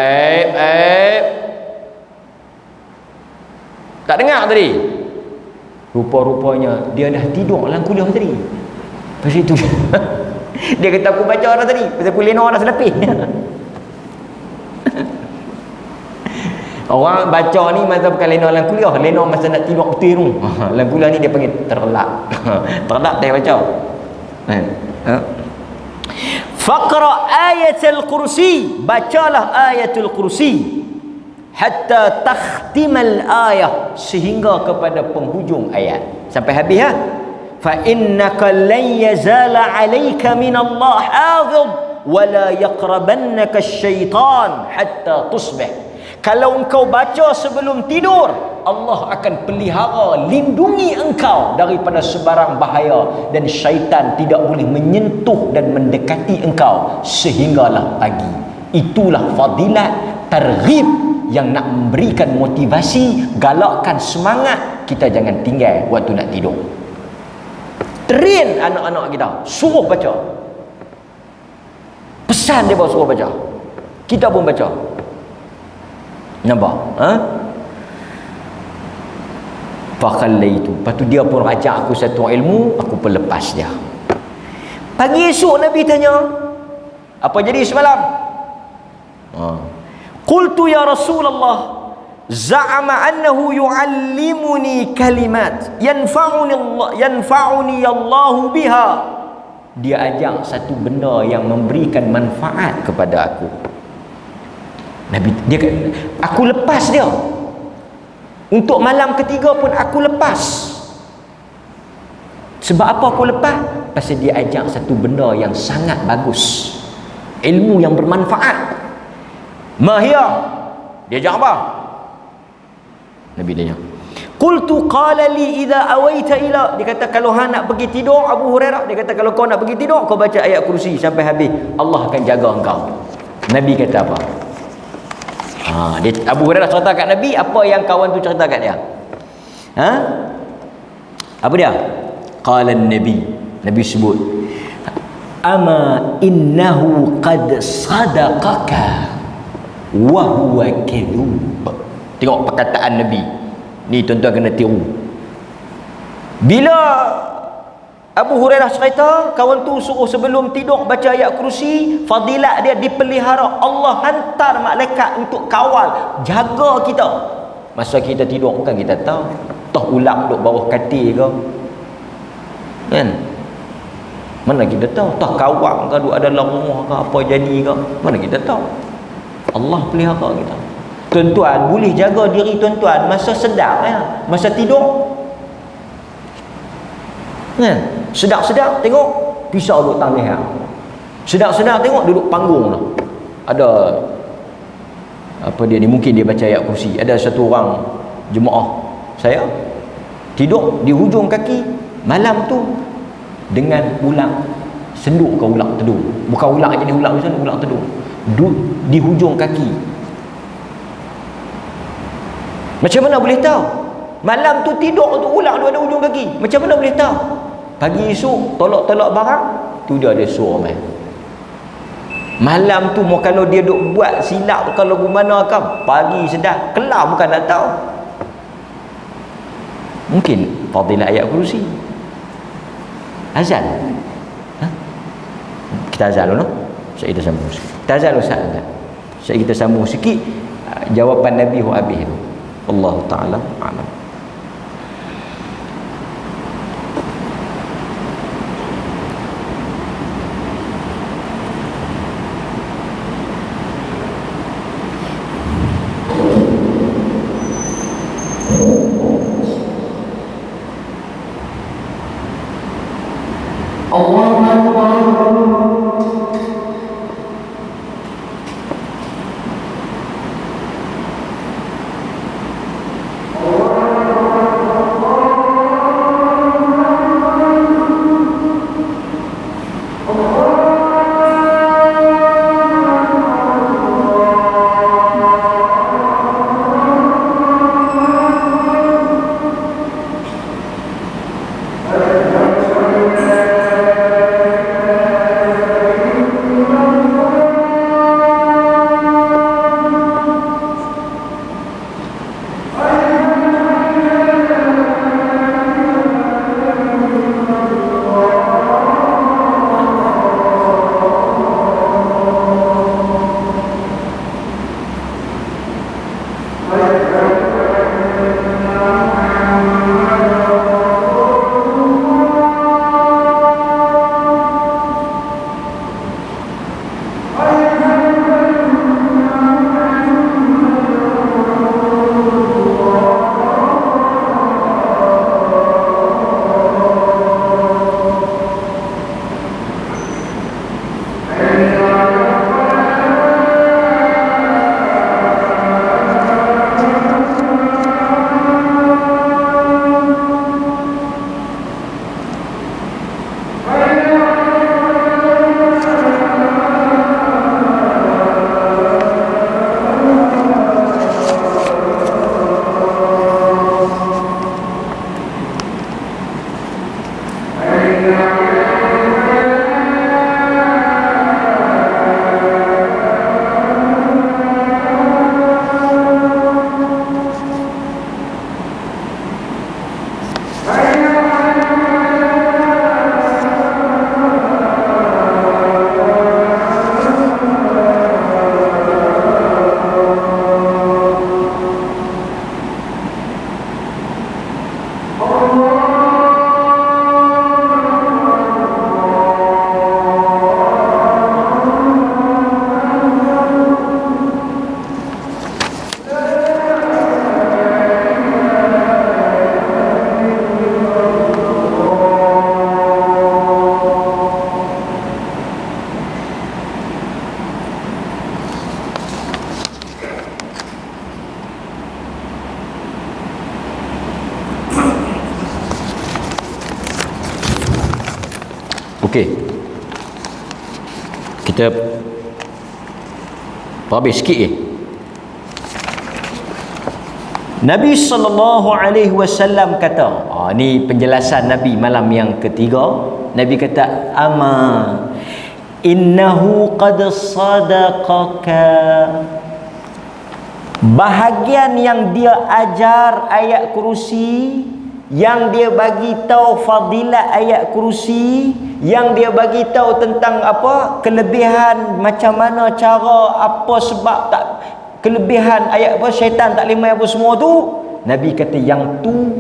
tak dengar tadi, rupa-rupanya dia dah tidur dalam kuliah tadi. Pasal itu dia kata aku baca dah tadi, pasal aku lena dah selepih. Orang baca ni masa bukan lena dalam kuliah, lena masa nak tidur betul tu. Dalam kuliah ni dia panggil terlak. Terlak tak baca. Faqra ayatul kursi, bacalah ayatul kursi hatta takhtimal ayah, sehingga kepada penghujung ayat sampai habis ha. Fa innaka lan yazala alayka min Allah hafidh wa la yaqrabannaka asy-syaitan hatta tusbih. Kalau engkau baca sebelum tidur, Allah akan pelihara, lindungi engkau daripada sebarang bahaya, dan syaitan tidak boleh menyentuh dan mendekati engkau sehinggalah pagi. Itulah fadilat targhib yang nak memberikan motivasi, galakkan semangat kita jangan tinggal waktu nak tidur. Train anak-anak kita, suruh baca. Pesan dia bawa suruh baca. Kita pun baca. Nampak? Fakallai itu. Lepas tu dia pun ajak aku satu ilmu, aku pun lepas dia. Pagi esok Nabi tanya, apa jadi semalam? Qultu ya Rasulullah, za'ama annahu yu'allimuni kalimat yanfa'uni Allahu biha. Dia ajak satu benda yang memberikan manfaat kepada aku. Nabi dia kata, aku lepas dia. Untuk malam ketiga pun aku lepas. Sebab apa aku lepas? Pasal dia ajak satu benda yang sangat bagus, ilmu yang bermanfaat. Mahia, Dia jawab apa? Nabi tanya. Qultu qala li idza awaita ila. Dia kata kalau hang nak pergi tidur Abu Hurairah, dia kata kalau kau nak pergi tidur kau baca ayat kursi sampai habis. Allah akan jaga engkau. Nabi kata apa? Dia, Abu Hurairah cerita kat Nabi apa yang kawan tu cerita kat dia. Apa dia? Qala Nabi. Nabi sebut, ama innahu qad sadaqaka wa huwa kadhub. Tengok perkataan Nabi. Ni tuan-tuan kena tiru. Bila Abu Hurairah cerita, kawan tu suruh sebelum tidur baca ayat kursi, fadilat dia dipelihara. Allah hantar malaikat untuk kawal, jaga kita. Masa kita tidur bukan kita tahu. Toh ulang duduk bawah katil ke? Kan? Mana kita tahu? Toh kawang ke duduk dalam rumah ke apa jadi ke? Mana kita tahu? Allah pelihara kita. Tuan-tuan boleh jaga diri tuan-tuan masa sedar ya, masa tidur. Kan? Sedar-sedar tengok pisau duduk tangan leher. Sedar-sedar tengok duduk panggung lah. Ada apa dia ni, mungkin dia baca ayat kursi. Ada satu orang jemaah saya tidur di hujung kaki malam tu dengan ulang senduk ke ulang teduh. Bukan ulang jadi ulang macam ulang teduh. Di hujung kaki. Macam mana boleh tahu? Malam tu tidur tu ulang tu ada hujung kaki. Macam mana boleh tahu? Pagi esok tolak-tolak barang, tu dia ada suruh main. Malam tu mau kalau dia duk buat silap kalau gimana kan, pagi sedar, kelam bukan nak tahu. Mungkin fadilah ayat kursi. Azan. Kita azan dulu. Saya kita sambung sikit. Kita azan dulu saat. Saya kita sambung sikit jawapan Nabi habis tu. Allah Ta'ala a'lam. Allah Okey, kita habis sikit Nabi SAW kata, ni penjelasan Nabi malam yang ketiga. Nabi kata, ama innahu qad sadaqaka. Bahagian yang dia ajar ayat kursi, yang dia bagi tahu fadilat ayat kursi, yang dia bagi tahu tentang apa kelebihan, macam mana cara, apa sebab tak kelebihan ayat apa, syaitan tak boleh apa semua tu, Nabi kata yang tu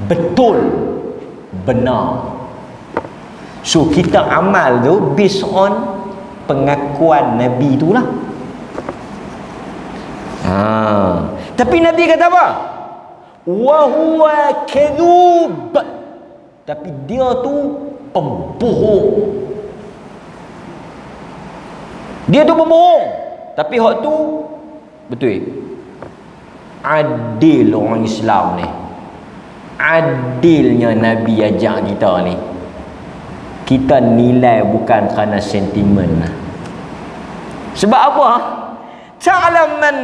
betul, benar. So kita amal tu based on pengakuan Nabi tu lah. Tapi Nabi kata apa? Wa huwa kadhub. Tapi dia tu pembohong. Dia tu pembohong. Tapi hak tu betul. Adil orang Islam ni. Adilnya Nabi ajak kita ni. Kita nilai bukan kerana sentimen. Sebab apa? Ta'lam man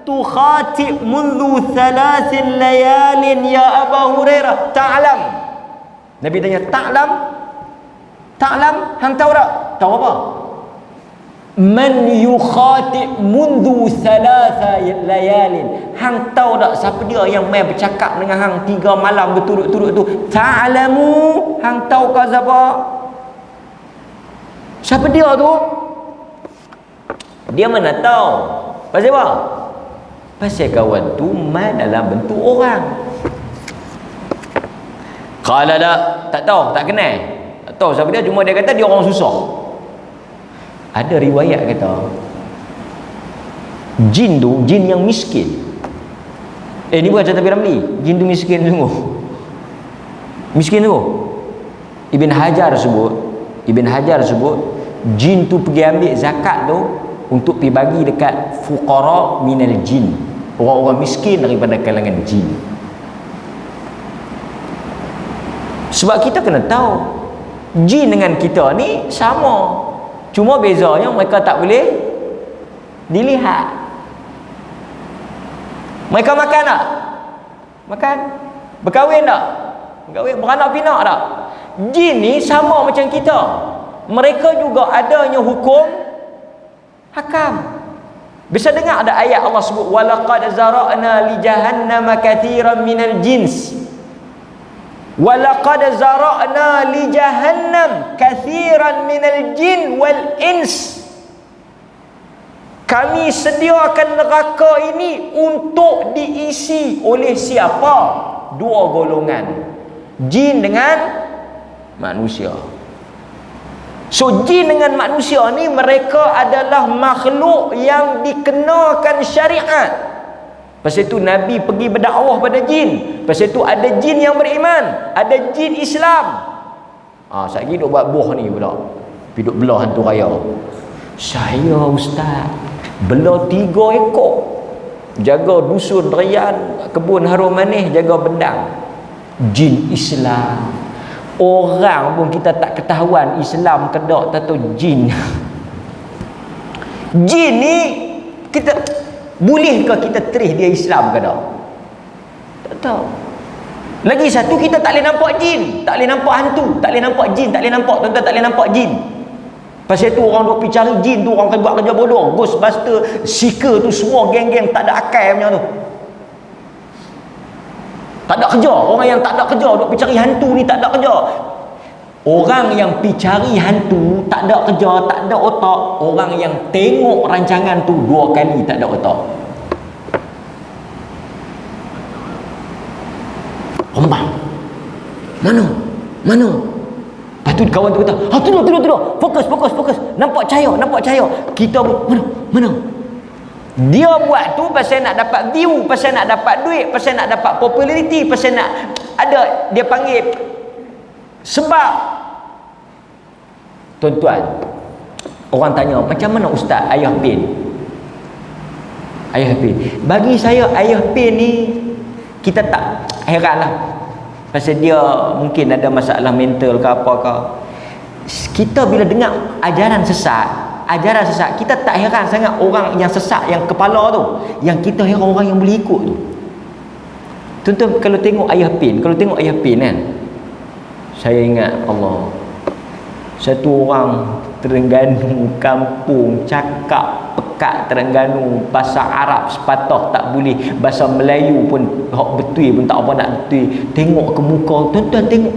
tukhatib mundu 3 layalin ya Abu Hurairah. Ta'lam. Nabi tanya, ta'lam? Ta'lam? Hang tahu tak? Tahu apa? Man yukhatib mundu 3 layalin. Hang tahu tak siapa dia yang main bercakap dengan hang 3 malam berturut-turut tu? Ta'lamu? Hang tahu ke siapa? Siapa dia tu? Dia mana tahu? Pasal apa? Pasal kawan tu main dalam bentuk orang. Kalau tak tahu, tak kenal, tak tahu siapa dia, cuma dia kata dia orang susah. Ada riwayat kata jin tu, jin yang miskin. Ni bukan cerita Ramli. Jin tu miskin sungguh. Miskin tu. Ibn Hajar sebut jin tu pergi ambil zakat tu untuk pergi bagi dekat fuqara minal jin, orang-orang miskin daripada kalangan jin. Sebab kita kena tahu jin dengan kita ni sama, cuma bezanya mereka tak boleh dilihat. Mereka makan tak? Makan. Berkahwin tak? Berkahwin. Beranak pinak tak? Jin ni sama macam kita. Mereka juga adanya hukum hakam. Bisa dengar ada ayat Allah sebut walaqad zara'na li jahannama katsiran minal jins. Walaqad zara'na li jahannam katsiran minal jin wal ins. Kami sediakan neraka ini untuk diisi oleh siapa? 2 golongan, jin dengan manusia. So jin dengan manusia ni mereka adalah makhluk yang dikenakan syariat. Pasal itu Nabi pergi berdakwah pada jin. Pasal itu ada jin yang beriman, ada jin Islam. Saya duk buat boh ni pula. Pergi duk belah hantu raya. Saya ustaz belah 3 ekor. Jaga dusun Rian, kebun harum manis, jaga bendang. Jin Islam. Orang pun kita tak ketahuan Islam ke tak, tahu jin. Jin ni kita bolehkah kita terih dia Islam ke tak? Tak tahu. Lagi satu, kita tak boleh nampak jin, tak boleh nampak hantu, tak boleh nampak jin, tak boleh nampak, tuan-tuan, tak boleh nampak jin. Pasal tu orang duk pergi cari jin tu, orang buat kerja bodoh. Ghostbuster, Seeker tu semua geng-geng tak ada akal macam tu. Tak ada kerja. Orang yang tak ada kerja duk pergi cari hantu ni tak ada kerja. Orang yang pergi cari hantu tak ada kerja, tak ada otak. Orang yang tengok rancangan tu 2 kali tak ada otak. Rombang. Mana? Lepas tu kawan tu kata, tuduk. Fokus. Nampak cahaya. Kita mana? Dia buat tu pasal nak dapat view, pasal nak dapat duit, pasal nak dapat populariti, pasal nak ada, dia panggil sebab. Tuan-tuan, orang tanya, macam mana ustaz ayah pin? Bagi saya ayah pin ni kita tak heran lah. Pasal dia mungkin ada masalah mental ke apa ke. kita bila dengar ajaran sesat, kita tak heran sangat orang yang sesat, yang kepala tu. Yang kita heran orang yang boleh ikut tu. Tuan-tuan kalau tengok Ayah Pin kan, saya ingat Allah, satu orang Terengganu kampung cakap pekat Terengganu, bahasa Arab sepatah tak boleh, bahasa Melayu pun hak betul pun tak apa nak betul. Tengok ke muka tuan-tuan, tengok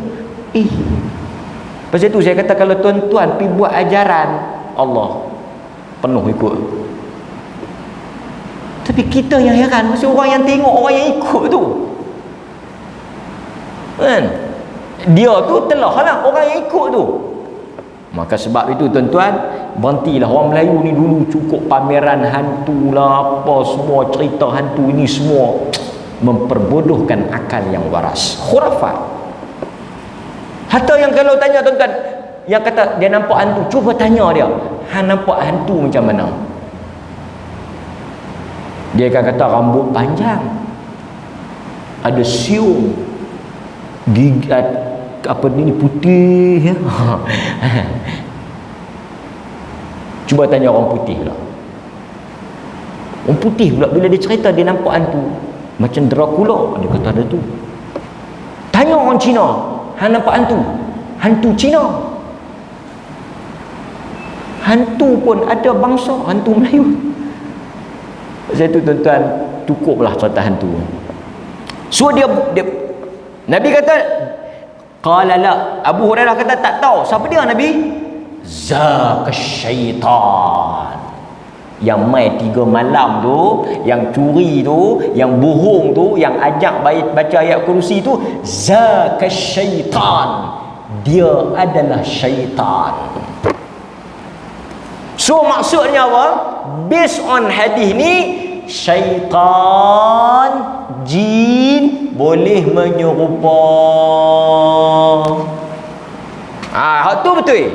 pasal tu saya kata kalau tuan-tuan pergi buat ajaran Allah penuh ikut. Tapi kita yang heran mesti orang yang tengok, orang yang ikut tu kan, dia tu telah lah orang yang ikut tu. Maka sebab itu tuan-tuan, berhentilah. Orang Melayu ni dulu cukup pameran hantu lah, apa semua, cerita hantu ini semua memperbodohkan akal yang waras, khurafat. Hatta yang kalau tanya tuan-tuan yang kata dia nampak hantu, cuba tanya dia, hang nampak hantu macam mana? Dia akan kata rambut panjang, ada siung, gigi apa ni putih ya. Cuba tanya orang putih lah. Orang putih pula bila dia cerita dia nampak hantu macam Dracula, dia kata ada tu. Tanya orang Cina, hang nampak hantu Cina. Hantu pun ada bangsa, hantu Melayu. Sebab tu tuan-tuan, cukuplah cerita hantu. So dia Nabi kata qala la, Abu Hurairah kata tak tahu siapa dia Nabi. Zaka syaitan, yang mai 3 malam tu, yang curi tu, yang bohong tu, yang ajak baca ayat kursi tu, zaka syaitan, dia adalah syaitan. So maksudnya apa? Based on hadis ni, syaitan, jin boleh menyerupa. Hak tu betul.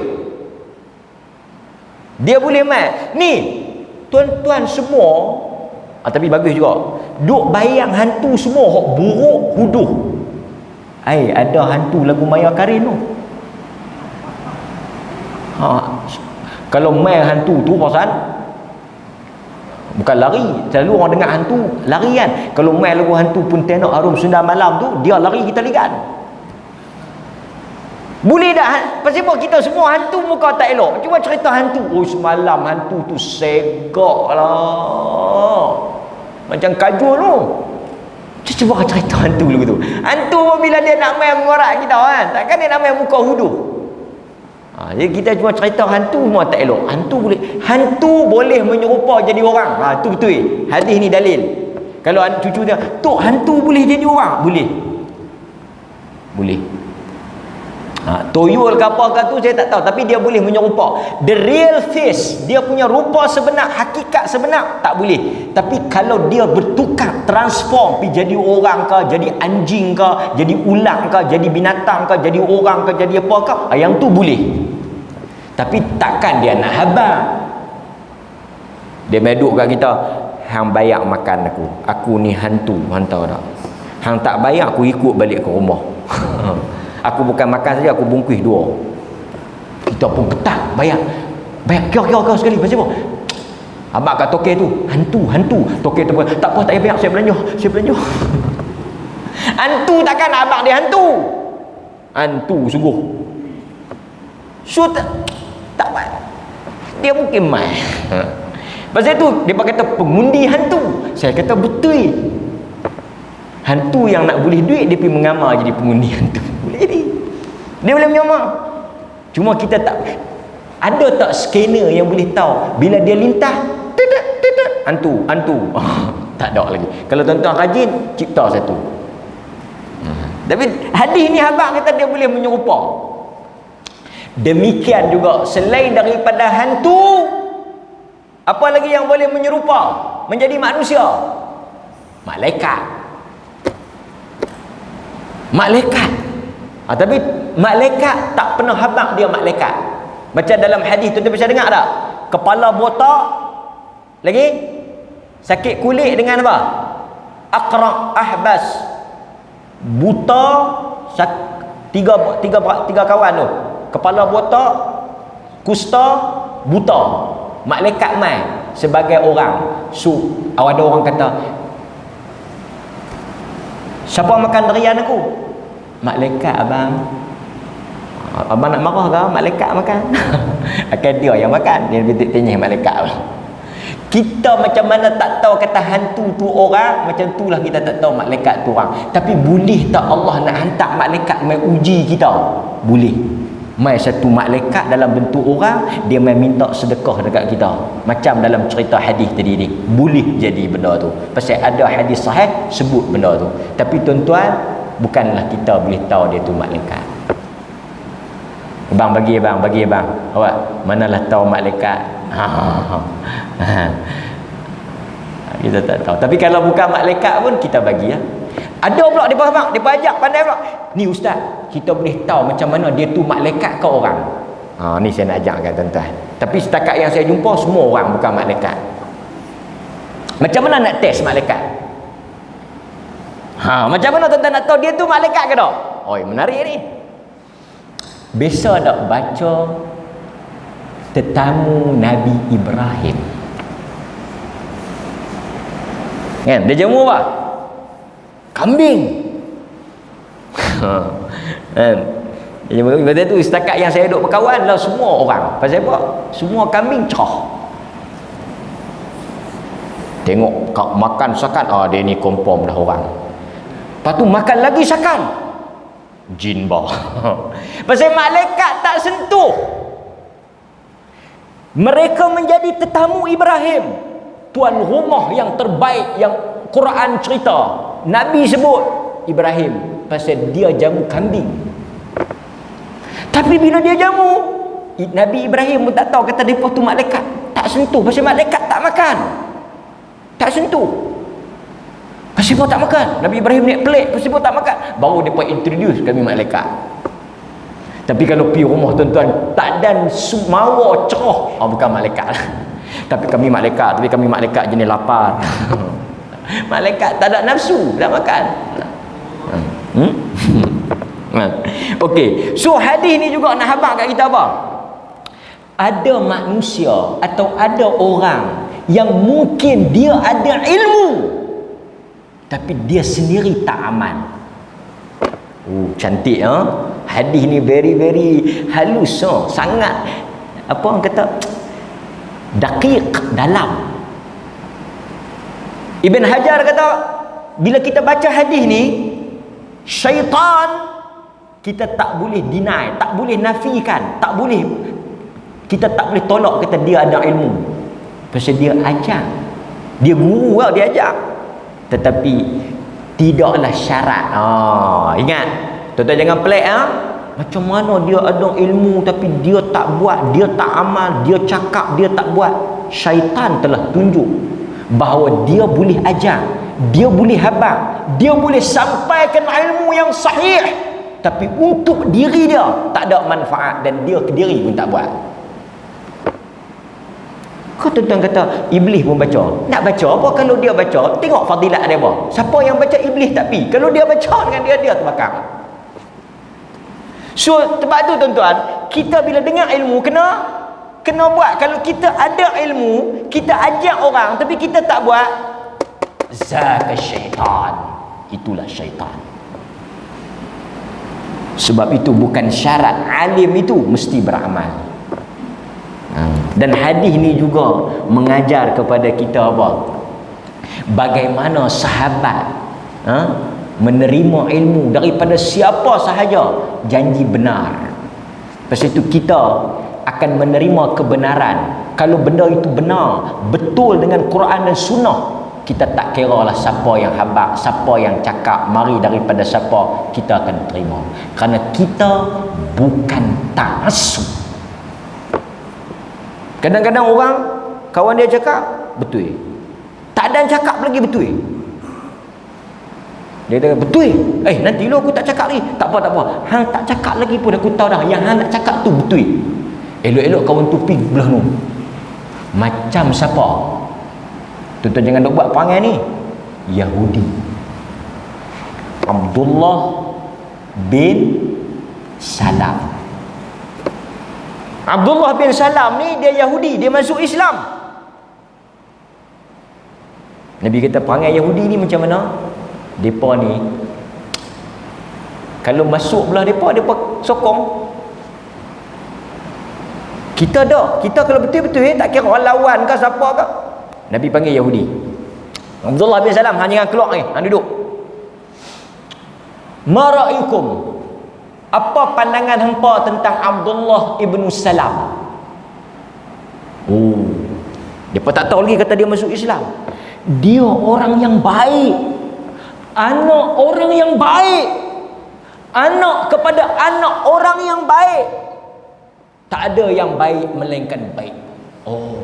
Dia boleh mai. Ni tuan-tuan semua, tapi bagus juga. Duk bayang hantu semua hak buruk huduh. Ada hantu lagu Maya Karin tu. Kalau mai hantu tu pasal bukan lari. Selalu orang dengar hantu lari kan. Kalau mai lagu hantu Pontianak Harum Sunda Malam tu, dia lari kita lihat. Boleh dah. Pasal apa kita semua hantu muka tak elok. Cuba cerita hantu. Semalam hantu tu segak lah, macam kajul tu. Cuba cerita hantu dulu tu. Hantu bila dia nak main mengorak kita kan, takkan dia nak main muka huduh. Jadi kita cuma cerita hantu semua tak elok. Hantu boleh menyerupa jadi orang. Tu betul. Hadis ni dalil. Kalau cucu dia, "Tok, hantu boleh jadi orang?" Boleh. Toyol ke apa ke tu saya tak tahu, tapi dia boleh menyerupa. The real face, dia punya rupa sebenar, hakikat sebenar tak boleh. Tapi kalau dia bertukar, transform, pergi jadi orang ke, jadi anjing ke, jadi ular ke, jadi binatang ke, jadi orang ke, jadi apa ke, yang tu boleh. Tapi takkan dia nak habar. Dia meduk kat kita, hang bayar makan aku ni hantu, hantar tak. Hang tak bayar, aku ikut balik ke rumah. Aku bukan makan saja, aku bungkus 2. Kita pun ketat bayar kira sekali. Pasal apa? Abang kat toke tu hantu. Toke tu tak apa, tak payah bayar, saya belanja. Hantu takkan abang dia hantu sungguh. So tak baik. Dia mungkin mai. Pasal tu dia kata pengundi hantu. Saya kata betul. Hantu yang nak boleh duit, dia pergi mengamar jadi pengundi hantu. Boleh jadi. Dia boleh menyamar. Cuma kita tak ada tak scanner yang boleh tahu bila dia lintah, hantu. Tak ada lagi. Kalau tuan-tuan rajin, cipta satu. Tapi hadis ni abang kata dia boleh menyerupa. Demikian juga selain daripada hantu, apa lagi yang boleh menyerupa menjadi manusia? Malaikat. Tapi malaikat tak pernah habaq dia malaikat. Macam dalam hadis tu bisa dengar tak? Kepala botak, lagi sakit kulit dengan apa? Aqra, ahbas, buta, tiga kawan tu. kepala botak, kusta, buta. Malaikat mai sebagai orang. So, ada orang kata, siapa makan durian aku? Malaikat abang. Abang nak marah ke? Malaikat makan. Akan dia yang makan. Dia lebih tanya malaikat. Kita macam mana tak tahu kata hantu tu orang, macam itulah kita tak tahu malaikat tu orang. Tapi boleh tak Allah nak hantar malaikat mai uji kita? Boleh. Mai satu malaikat dalam bentuk orang, dia mai minta sedekah dekat kita. Macam dalam cerita hadis tadi ni. Boleh jadi benda tu. Pasal ada hadis sahih sebut benda tu. Tapi tuan-tuan, bukanlah kita boleh tahu dia tu malaikat. Bang bagi bang. Awak manalah tahu malaikat. Kita tak tahu. Tapi kalau bukan malaikat pun kita bagi ya. Ada pula depa bang, depa ajak pandai pula. Ni ustaz, kita boleh tahu macam mana dia tu malaikat ke orang. Ni saya nak ajarkan tuan-tuan. Tapi setakat yang saya jumpa semua orang bukan malaikat. Macam mana nak test malaikat? Macam mana tuan-tuan nak tahu dia tu malaikat ke tak? Oi, menarik ni. Biasa tak baca tetamu Nabi Ibrahim? Kan? Dia jamu apa? Kambing. Benda tu setakat yang saya duduk berkawan lah semua orang. Pasal apa? Semua kambing cerah. Tengok makan sakan, dia ni confirm dah orang. Lepas tu makan lagi sakan, jin bah. Pasal malaikat tak sentuh. Mereka menjadi tetamu Ibrahim, tuan rumah yang terbaik yang Quran cerita. Nabi sebut Ibrahim pasal dia jamu kambing. Tapi bila dia jamu, Nabi Ibrahim pun tak tahu kata depa tu malaikat. Tak sentuh pasal malaikat tak makan. Tak sentuh. Pasal apa tak makan? Nabi Ibrahim naik pelik pasal apa tak makan? Baru depa introduce kami malaikat. Tapi kalau pergi rumah tuan-tuan, tak dan sumawa cerah, bukan malaikat. Tapi kami malaikat jenis lapar. Malaikat tak ada nafsu dah makan. Okey, so hadis ni juga nak habaq kat kita apa? Ada manusia atau ada orang yang mungkin dia ada ilmu tapi dia sendiri tak aman. Cantik hadis ni very halus, sangat apa orang kata daqiq, dalam. Ibn Hajar kata bila kita baca hadis ni, syaitan kita tak boleh deny, tak boleh nafikan, kita tak boleh tolak kata dia ada ilmu. Pasal dia ajar, dia guru lah, dia ajar. Tetapi tidaklah syarat. Ingat, tuan-tuan jangan pelik macam mana dia ada ilmu tapi dia tak buat, dia tak amal, dia cakap dia tak buat. Syaitan telah tunjuk bahawa dia boleh ajar, dia boleh habaq, dia boleh sampaikan ilmu yang sahih, tapi untuk diri dia tak ada manfaat dan dia sendiri pun tak buat. Kau tuan-tuan kata iblis pun baca. Nak baca apa kalau dia baca? Tengok fadilat dia apa. Siapa yang baca iblis tak pi. Kalau dia baca dengan dia terbakar. So sebab tu tuan-tuan, kita bila dengar ilmu kena buat. Kalau kita ada ilmu, kita ajak orang tapi kita tak buat, zaka syaitan. Itulah syaitan. Sebab itu bukan syarat alim itu mesti beramal. Dan hadis ni juga mengajar kepada kita apa? Bagaimana sahabat menerima ilmu daripada siapa sahaja, janji benar. Pasal itu kita akan menerima kebenaran. Kalau benda itu benar, betul dengan Quran dan Sunnah, kita tak kira lah siapa yang habaq, siapa yang cakap, mari daripada siapa, kita akan terima. Kerana kita bukan ta'assub. Kadang-kadang orang, kawan dia cakap betul, tak ada yang cakap lagi betul. Dia kata betul. Nanti lu aku tak cakap lagi. Tak apa. Hang tak cakap lagi pun aku tahu dah yang hang nak cakap tu betul. Elok-elok kawan tu pergi belah nu. Macam siapa? Tuan-tuan jangan dok buat perangai ni. Yahudi. Abdullah bin Salam. Abdullah bin Salam ni dia Yahudi, dia masuk Islam. Nabi kata perangai Yahudi ni macam mana? Depa ni kalau masuk belah depa sokong. Kita kalau betul-betul tak kira orang lawan ke siapa ke. Nabi panggil Yahudi. Abdullah bin Salam hanya keluar ni, hang duduk. Ma ra'ayukum? Apa pandangan hampa tentang Abdullah ibn Salam? Oh, depa tak tahu lagi kata dia masuk Islam. Dia orang yang baik. Anak orang yang baik. Anak kepada anak orang yang baik. Tak ada yang baik melainkan baik. Oh.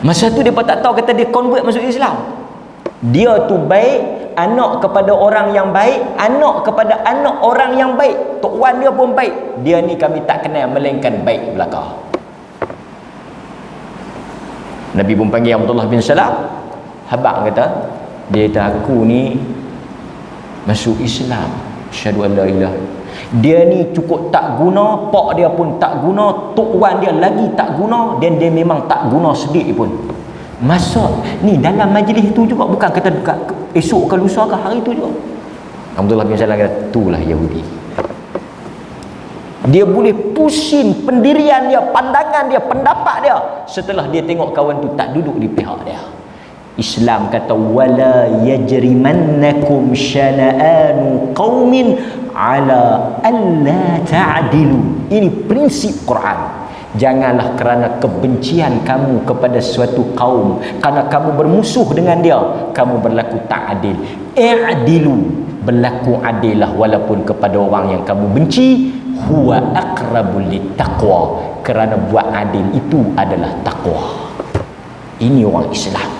Masa tu depa tak tahu kata dia convert masuk Islam. Dia tu baik, anak kepada orang yang baik, anak kepada anak orang yang baik. Tok Wan dia pun baik. Dia ni kami tak kenal melainkan baik belaka. Nabi pun panggil Abdullah bin Salam. Habaq kata, dia kata aku ni masuk Islam. Asyhadu an la ilaha. Dia ni cukup tak guna, pak dia pun tak guna, tok wan dia lagi tak guna, dan dia memang tak guna sedikit pun. Masa ni dalam majlis tu juga, bukan kata esok ke lusa ke hari tu juga. Abdullah bin Salam kata, itulah Yahudi. Dia boleh pusing pendirian dia, pandangan dia, pendapat dia setelah dia tengok kawan tu tak duduk di pihak dia. Islam kata wala yajrimannakum syana'anu qaumin ala alla ta'dilu. Ini prinsip Quran. Janganlah kerana kebencian kamu kepada suatu kaum, kerana kamu bermusuh dengan dia, kamu berlaku tak adil. I'dilu, berlaku adillah walaupun kepada orang yang kamu benci. Huwa aqrabul littaqwa, kerana buat adil itu adalah takwa. Ini orang Islam.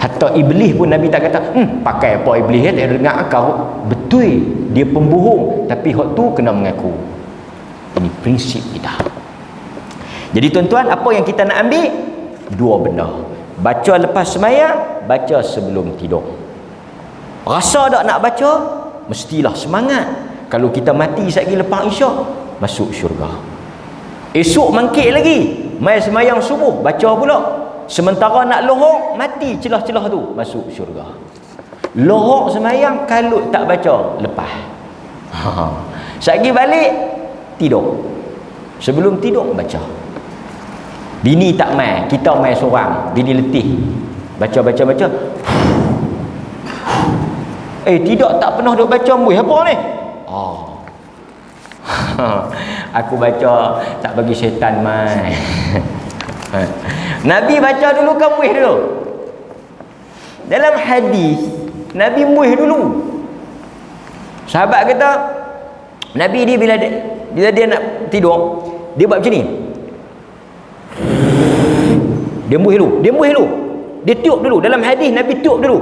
Hatta iblis pun Nabi tak kata pakai apa iblis dia dengar kau. Betul dia pembohong, tapi hak tu kena mengaku. Ini prinsip kita. Jadi tuan-tuan, apa yang kita nak ambil? Dua benda. Baca lepas sembahyang, baca sebelum tidur. Rasa tak nak baca? Mestilah semangat. Kalau kita mati sekali lepas isyak, masuk syurga. Esok mangkit lagi, mai sembahyang subuh, baca pula. Sementara nak lohok, mati celah-celah tu, masuk syurga. Lohok sembahyang, kalut tak baca, lepas. Sekali balik, tidur. Sebelum tidur, baca. Bini tak mai, kita mai seorang. Bini letih, baca-baca-baca. Tidak tak pernah duk baca muih apa ni? Aku baca tak bagi syaitan mai. Nabi baca dulu ke muih dulu? Dalam hadis Nabi muih dulu. Sahabat kata Nabi ni bila dia nak tidur, dia buat macam ni. Dia muih dulu. Dia tiup dulu. Dalam hadis Nabi tiup dulu.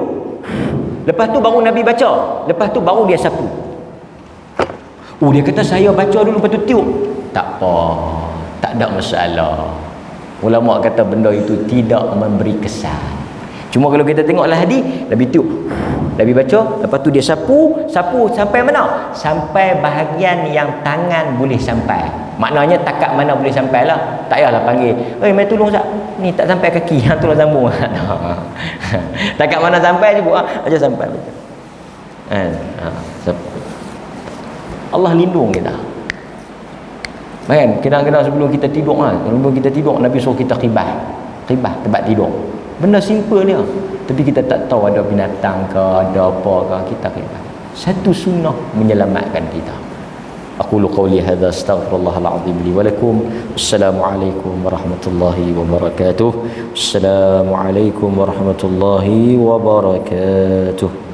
Lepas tu baru Nabi baca. Lepas tu baru dia sapu. Dia kata saya baca dulu lepas tu tiup. Tak apa, tak ada masalah. Ulama kata benda itu tidak memberi kesan. Cuma kalau kita tengoklah hadis, Nabi tiup, Nabi baca, lepas tu dia sapu sampai mana? Sampai bahagian yang tangan boleh sampai. Maknanya takat mana boleh sampai lah. Tak payahlah panggil, mai tolong Ustaz, ni tak sampai kaki, hang tolong sambung. Takat mana sampai je aja sampai. Allah lindung kita. Kan, kadang-kadang sebelum kita tidur Nabi suruh kita qibah tempat tidur. Benda simple dia, tapi kita tak tahu ada binatang ke, ada apa ke, kita qibah. Satu sunnah menyelamatkan kita. Aqulu qawli hadza astaghfirullahal azim li wa lakum. Assalamualaikum warahmatullahi wabarakatuh. Assalamualaikum warahmatullahi wabarakatuh.